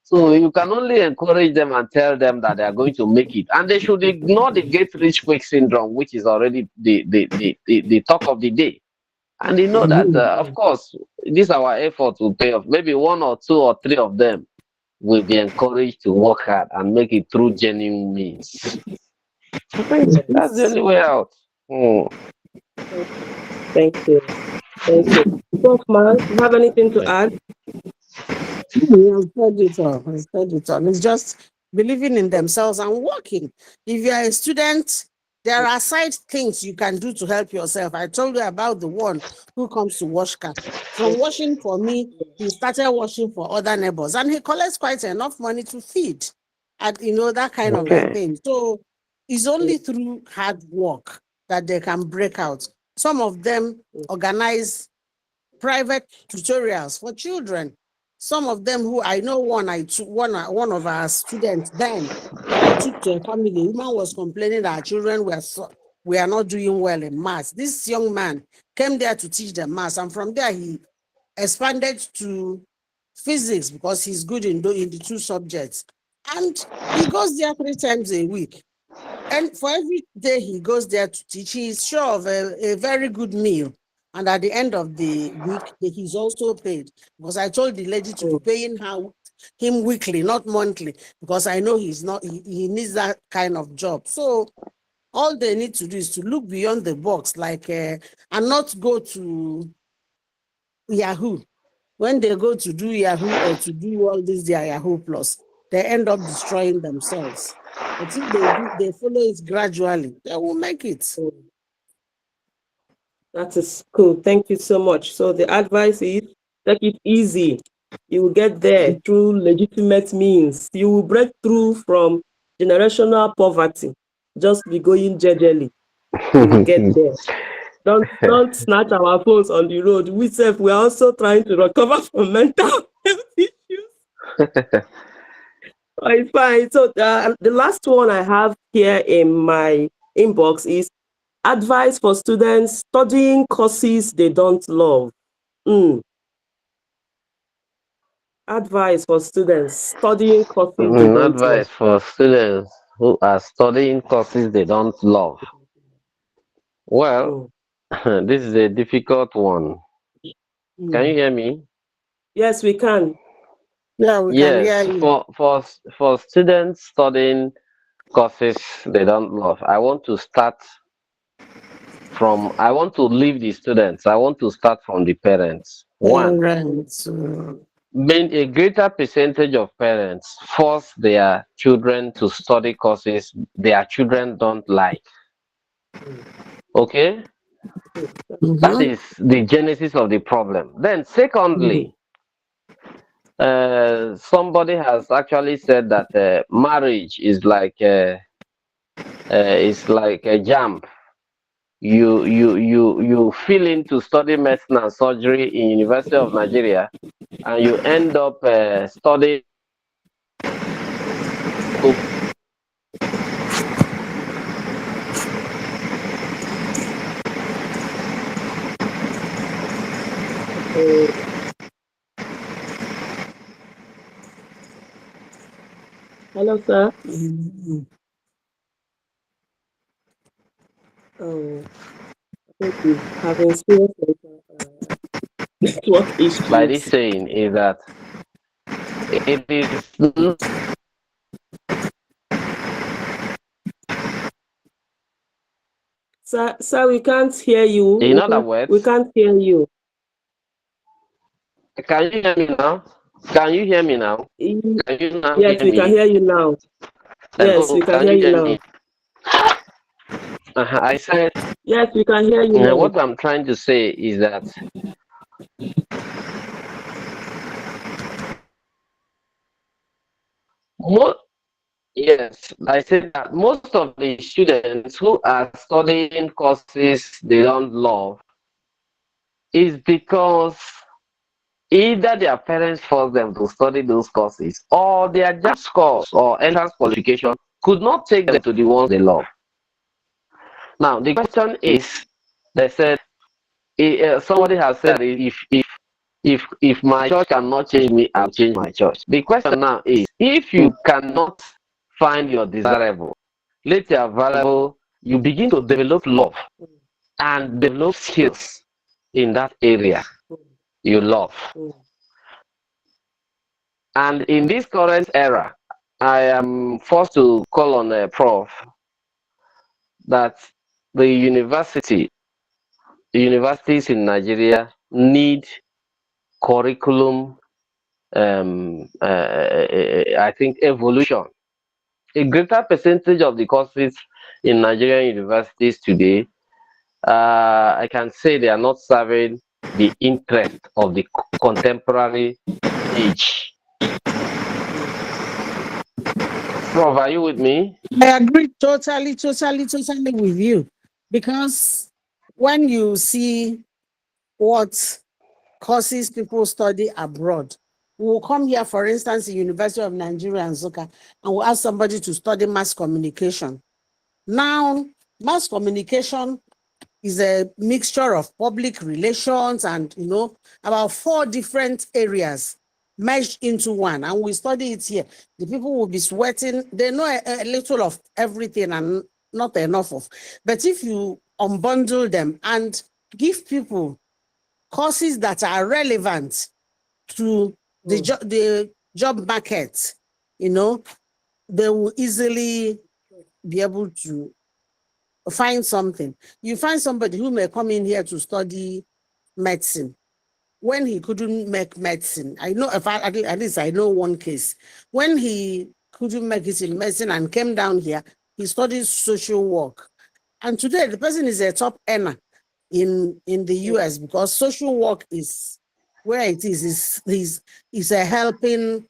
So you can only encourage them and tell them that they are going to make it, and they should ignore the get rich quick syndrome, which is already the talk of the day. And they know that of course this our effort will pay off. Maybe 1 or 2 or 3 of them will be encouraged to work hard and make it through genuine means. That's the only way out. Thank you. Thank you. Prof. Man, you have anything to add? I've said it all. It's just believing in themselves and working. If you are a student, there are side things you can do to help yourself. I told you about the one who comes to wash car. From washing for me, he started washing for other neighbors, and he collects quite enough money to feed, and that kind of a thing. So it's only through hard work that they can break out. Some of them organize private tutorials for children. Some of them who I know, one of our students then that I took to a family, the woman was complaining that our children were not doing well in maths. This young man came there to teach them maths, and from there he expanded to physics because he's good in the 2 subjects. And he goes there 3 times a week. And for every day he goes there to teach, he is sure of a very good meal. And at the end of the week, he's also paid. Because I told the lady to be paying him weekly, not monthly, because I know he needs that kind of job. So all they need to do is to look beyond the box, like, and not go to Yahoo. When they go to do Yahoo or to do all this, their Yahoo Plus, they end up destroying themselves. But if they follow it gradually, they will make it. That is cool. Thank you so much. So the advice is take it easy. You will get there through legitimate means. You will break through from generational poverty. Just be going gradually. You will get there. Don't snatch our phones on the road. We are also trying to recover from mental health issues. It's fine. So the last one I have here in my inbox is advice for students studying courses they don't love. Advice for students studying courses they don't love. Advice for students who are studying courses they don't love. Well, this is a difficult one. Can you hear me? Yes, we can. Yeah, we can hear Yes, you. for students studying courses they don't love, I want to leave the students. I want to start from the parents. One, Parents. being a greater percentage of parents force their children to study courses their children don't like. Okay? That is the genesis of the problem. Then, secondly, somebody has actually said that marriage is like a jump. You feel into study medicine and surgery in University of Nigeria, and you end up studying. Hello, sir. Oh, I think he's having serious network By this issues. saying is that it is Sir, we can't hear you. in other words. We can't hear you. Can you hear me now? Can you hear me now? Can you now Yes, hear we can me? hear you now. Yes, Hello, we can can hear you you hear now. me? I said, Yes, we can hear you now. what I'm trying to say is that yes, I said that most of the students who are studying courses they don't love is because either their parents force them to study those courses or their JAMB scores or entrance qualification could not take them to the ones they love. Now, the question is, they said, somebody has said if my church cannot change me, I'll change my church. The question now is, if you cannot find your desirable, later valuable, you begin to develop love and develop skills in that area you love. And in this current era, I am forced to call on a prof that the universities in Nigeria need curriculum, I think, evolution. A greater percentage of the courses in Nigerian universities today, I can say they are not serving the interest of the contemporary age. Prof, are you with me? I agree totally with you. Because when you see what courses people study abroad, we will come here, for instance, in University of Nigeria and Nsukka, and we'll ask somebody to study mass communication. Now, mass communication is a mixture of public relations and, about 4 different areas meshed into one, and we study it here. The people will be sweating. They know a little of everything and not enough of. But if you unbundle them and give people courses that are relevant to the job market, you know, they will easily be able to find something. You find somebody who may come in here to study medicine. When he couldn't make medicine, I know, at least I know one case. When he couldn't make it in medicine and came down here, he studied social work. And today the person is a top earner in the US because social work is where it is a helping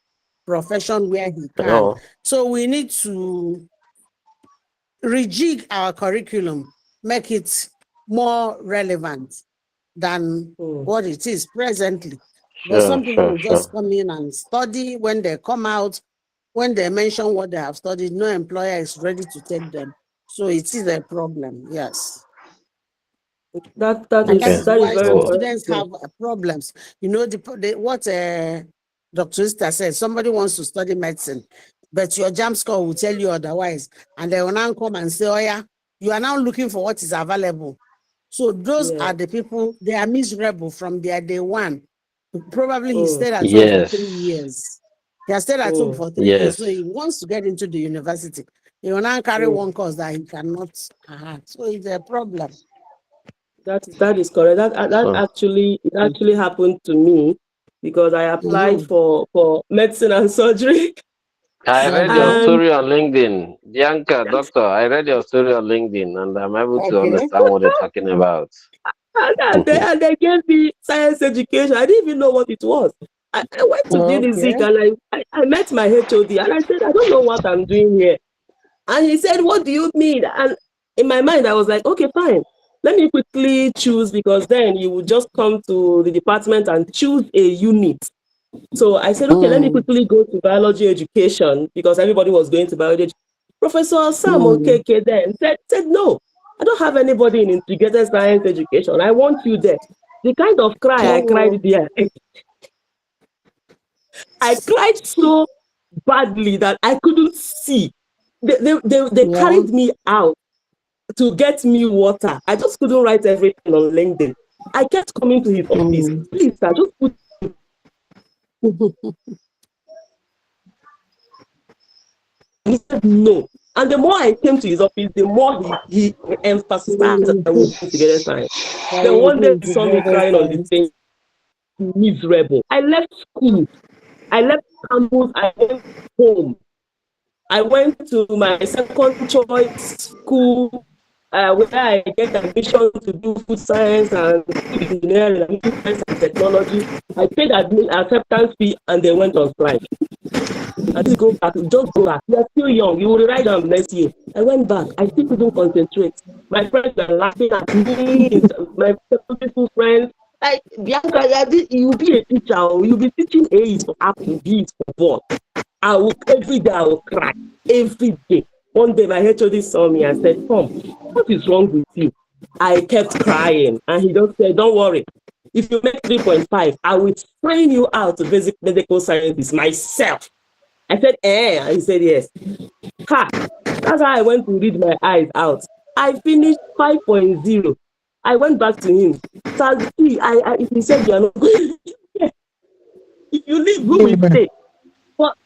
profession where he can. So we need to rejig our curriculum, make it more relevant than what it is presently. But some people will just come in and study. When they come out, when they mention what they have studied, no employer is ready to take them. So it is a problem, yes. That is very why some important. students have problems. You know, what Dr. Osita said, somebody wants to study medicine, but your JAMB score will tell you otherwise. And they will now come and say, oh yeah, you are now looking for what is available. So those are the people, they are miserable from their day one. Probably he stayed at home for 3 years. He has stayed at home for 3 years, so he wants to get into the university. He will now carry one course that he cannot have. So it's a problem. That is correct. That actually happened to me because I applied for medicine and surgery. I read your story on LinkedIn. Bianca, doctor, I read your story on LinkedIn and I'm able to understand what you're talking about. And they gave me science education. I didn't even know what it was. I went to DDZ and I met my HOD and I said, I don't know what I'm doing here. And he said, what do you mean? And in my mind, I was like, okay, fine. Let me quickly choose, because then you would just come to the department and choose a unit. So I said, okay, let me quickly go to biology education, because everybody was going to biology. Professor Sam Okeke then said, no, I don't have anybody in integrated science education. I want you there. The kind of cry I cried there. I cried so badly that I couldn't see. They carried me out to get me water. I just couldn't write everything on LinkedIn. I kept coming to his office. Please, sir, just put. He said no. And the more I came to his office, the more he emphasized that I would put together science. Then one day he saw me crying on the stage, miserable. I left school. I left campus. I went home. I went to my second choice school, where I get admission to do food science and food engineering and food science and technology. I paid acceptance fee and they went on strike. I just go back. You are still young. You will write down next year. I went back. I still couldn't concentrate. My friends were laughing at me. My secondary school friends. Like, Bianca, you'll be a teacher. You'll be teaching A's for apple, B's for ball. Every day I will cry. Every day. One day my HOD saw me and said, Tom, what is wrong with you? I kept crying. And he just said, don't worry. If you make 3.5, I will train you out to basic medical sciences myself. I said, and he said, yes. Ha! That's how I went to read my eyes out. I finished 5.0. I went back to him. So, he said, you're not going. If you leave, who will stay? But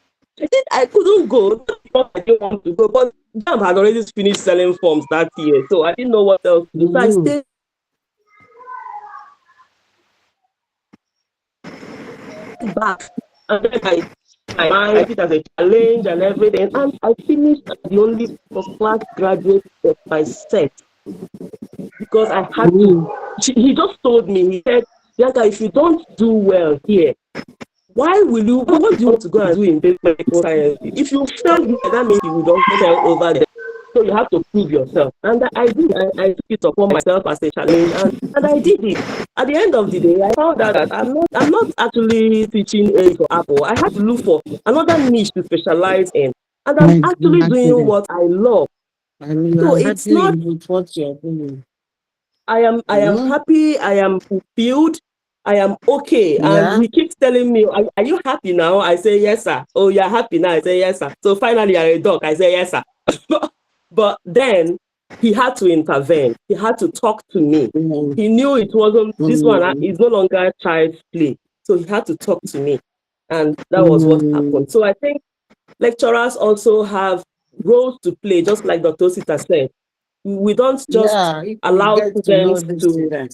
I couldn't go. Not because I didn't want to go, but JAMB had already finished selling forms that year. So I didn't know what else to do. So I stayed back. And then I did as a challenge and everything. And I finished as the only first-class graduate of my set. Because I had to. He just told me, he said, Bianca, if you don't do well here, what do you want to go and do in medical science? If you fail here, that means you don't fail over there. So you have to prove yourself. And I did. I took it upon myself as a challenge, and I did it. At the end of the day, I found out that I'm not actually teaching A for Apple. I had to look for another niche to specialize in. And I'm actually doing what I love. So it's not what you're doing. I am happy, I am fulfilled, I am okay. Yeah. And he keeps telling me, are you happy now? I say, yes, sir. Oh, you're happy now? I say, yes, sir. So finally, you're a dog. I say, yes, sir. But then he had to intervene. He had to talk to me. He knew it wasn't, this one is no longer child's play. So he had to talk to me. And that was what happened. So I think lecturers also have roles to play, just like Dr. Osita said. We don't just allow students to,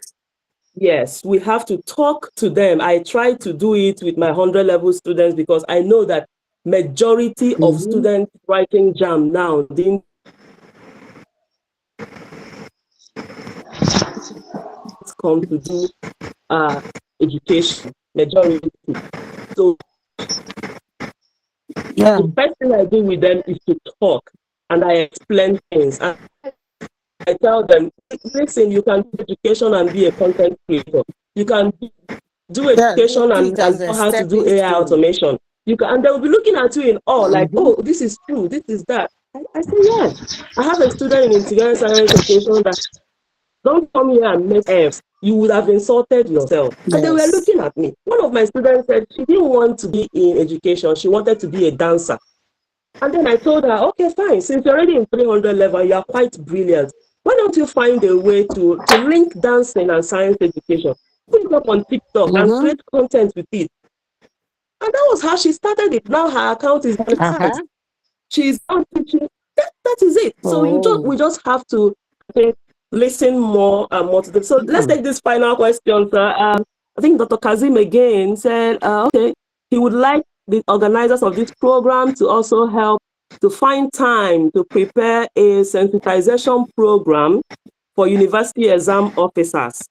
yes, we have to talk to them. I try to do it with my 100 level students because I know that majority of students writing JAM now, they come to do education, majority. So the first thing I do with them is to talk, and I explain things. And I tell them, listen, you can do education and be a content creator. You can do education and know how to do AI automation. You can, and they will be looking at you in awe, like, oh, this is true, this is that. I say, yes. I have a student in integrated science education that don't come here and make F. You would have insulted yourself. And they were looking at me. One of my students said she didn't want to be in education. She wanted to be a dancer. And then I told her, okay, fine. Since you're already in 300 level, you are quite brilliant. Why don't you find a way to link dancing and science education? Put it up on TikTok and create content with it. And that was how she started it. Now her account is monetized. She's now teaching. That is it. So we just have to listen more and more to them. So let's take this final question, sir. I think Dr. Kazim again said, okay, he would like the organizers of this program to also help to find time to prepare a sensitization program for university exam officers.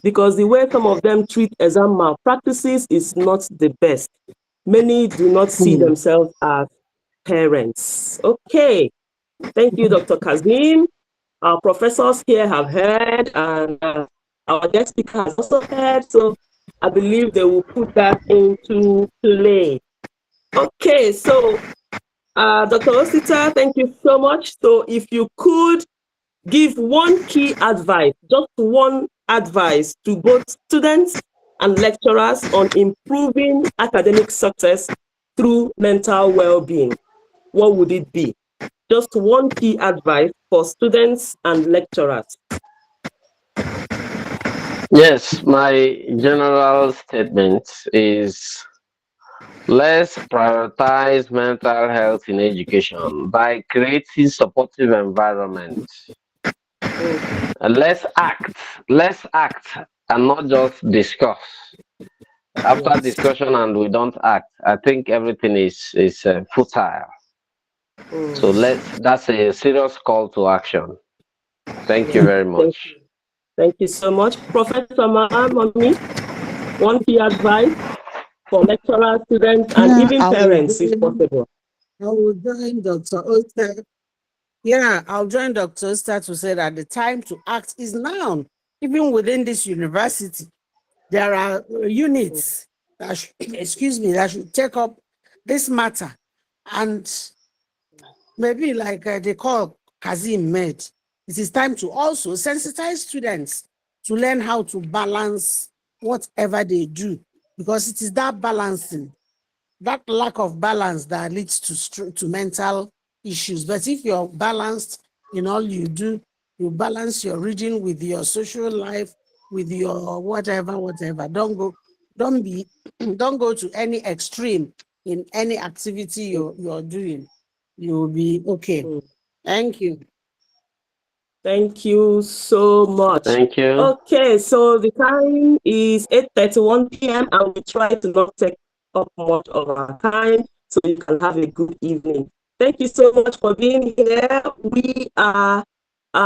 Because the way some of them treat exam malpractices is not the best. Many do not see themselves as parents. Okay, thank you, Dr. Kazim. Our professors here have heard, and our guest speaker has also heard, so I believe they will put that into play. Okay, so Dr. Osita, thank you so much. So if you could give one key advice, just one advice to both students and lecturers on improving academic success through mental well-being, what would it be? Just one key advice for students and lecturers. Yes, my general statement is let's prioritize mental health in education by creating supportive environment. And let's act and not just discuss. After discussion and we don't act, I think everything is futile. So that's a serious call to action. Thank you very much. Thank you so much. Professor Mamoni, one key advice for lecturers, students, and even parents, if possible. I will join Dr. Ossai. Yeah, I'll join Dr. Ossai to say that the time to act is now. Even within this university, there are units that that should take up this matter. And maybe like they call Kazim made, it is time to also sensitize students to learn how to balance whatever they do, because it is that balancing, that lack of balance that leads to mental issues. But if you're balanced in all you do, you balance your reading with your social life, with your whatever. Don't go to any extreme in any activity you're doing. You'll be okay. Thank you. Thank you so much. Thank you. Okay, so the time is 8:31 p.m. and we try to not take up much of our time so you can have a good evening. Thank you so much for being here. We are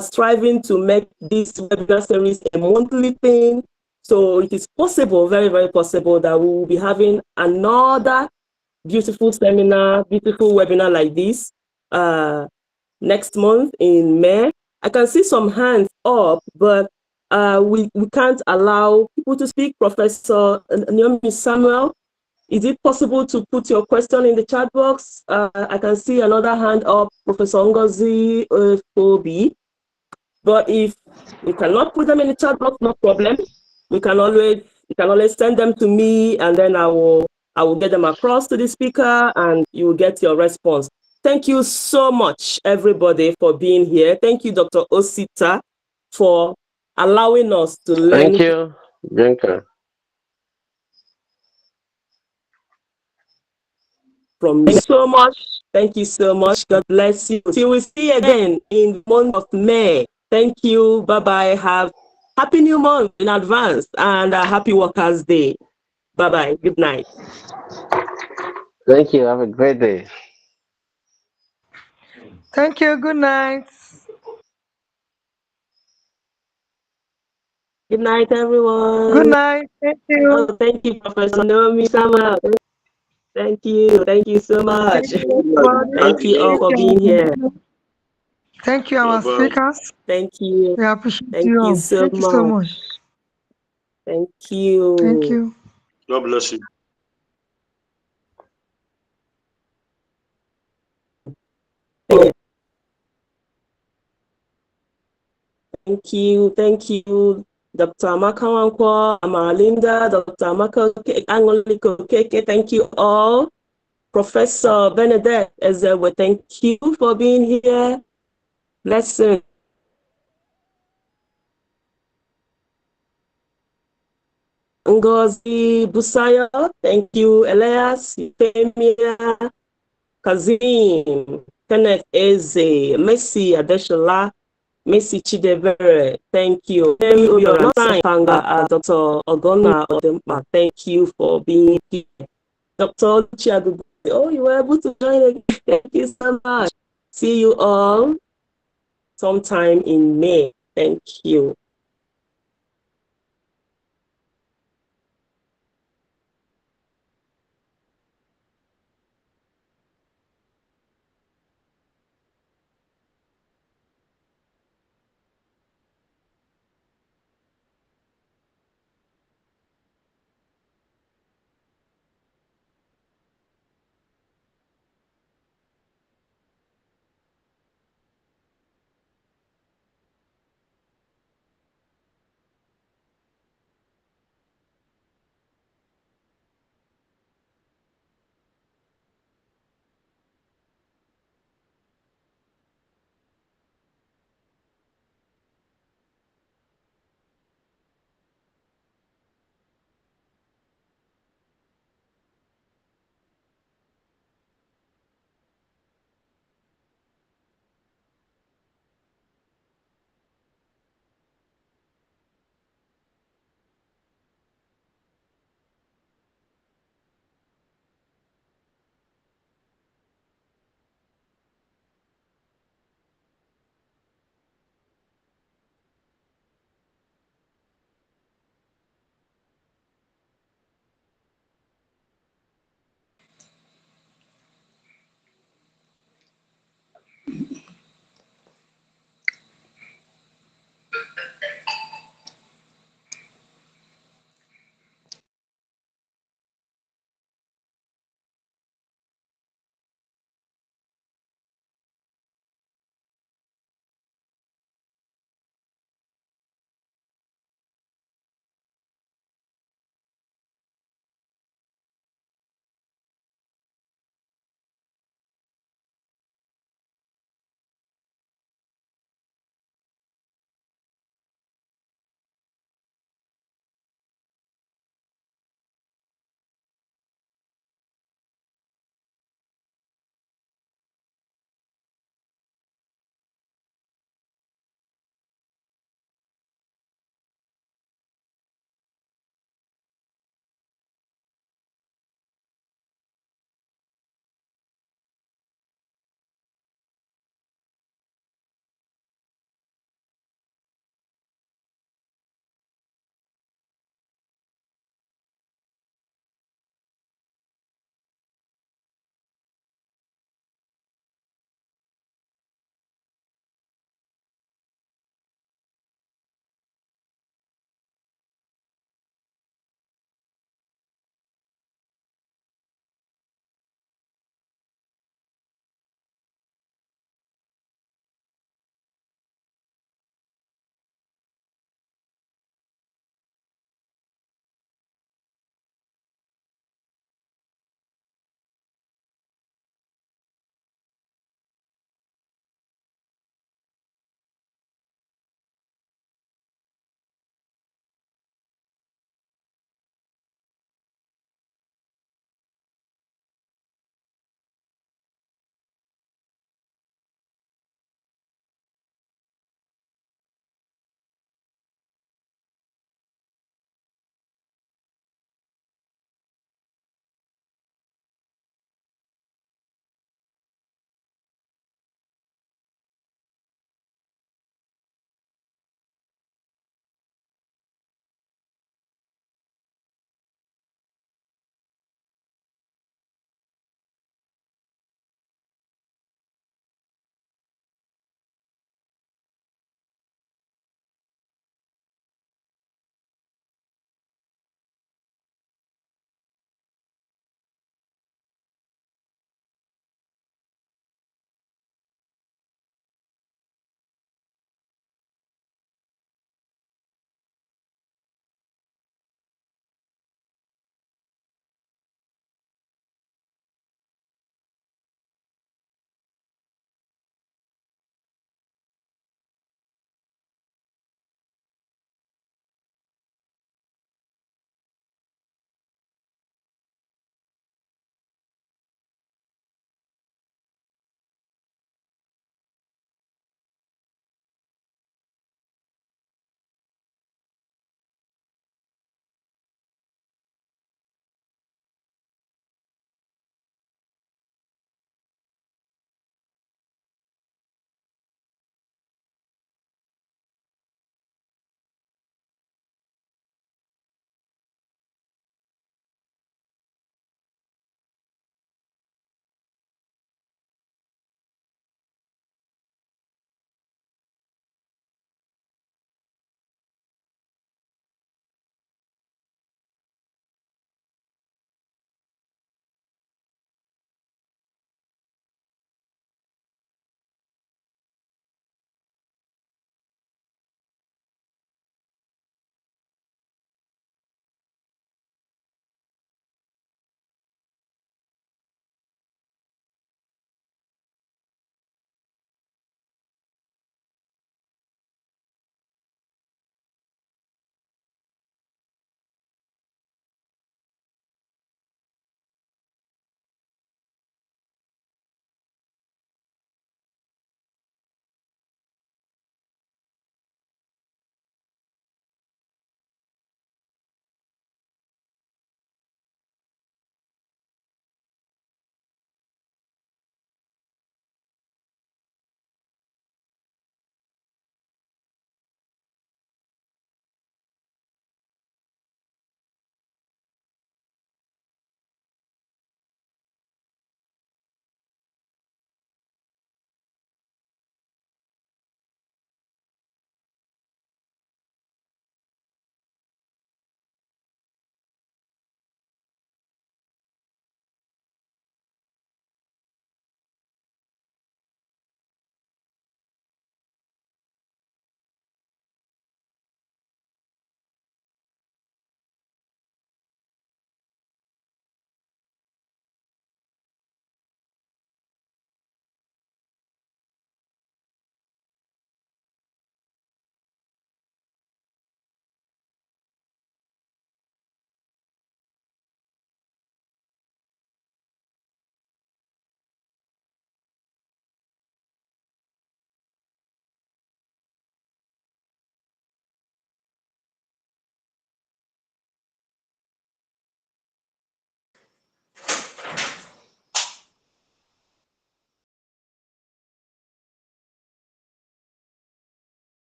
striving to make this webinar series a monthly thing. So it is possible, very, very possible, that we will be having another beautiful seminar, beautiful webinar like this next month in May. I can see some hands up, but we can't allow people to speak. Professor Naomi Samuel, is it possible to put your question in the chat box? I can see another hand up, Professor Ngozi Fobi. But if you cannot put them in the chat box, no problem. You can always send them to me, and then I will get them across to the speaker, and you will get your response. Thank you so much, everybody, for being here. Thank you, Dr. Osita, for allowing us to learn. Thank you, Bianca. From you so much. Thank you so much. God bless you. Till we see you again in the month of May. Thank you. Bye-bye. Have happy new month in advance and a happy Workers' Day. Bye-bye. Good night. Thank you. Have a great day. Thank you. Good night. Good night, everyone. Good night. Thank you. Oh, thank you, Professor Naomi Sama. Thank you. Thank you so much. Thank you, everybody. Thank you all Thank for being here. you. Thank you, our speakers. Thank you. We appreciate Thank you you all. so Thank you so much. much. Thank you. Thank you. God bless you. Thank you. Thank you, Dr. Amaka Wankwo, Amalinda, Dr. Amaka Angoliko Keke. Thank you all. Professor Benedict Ezewe, thank you for being here. Lesson. Ngozi Busayo, thank you. Elias, Femia, Kazim, Kenneth Eze, Messi Adeshola, Messi Chidebere, thank you. Your Panga, Dr. Ogona Odempa, thank you for being here. Dr. Chiadugu, oh, you were able to join again. Thank you so much. See you all sometime in May. Thank you.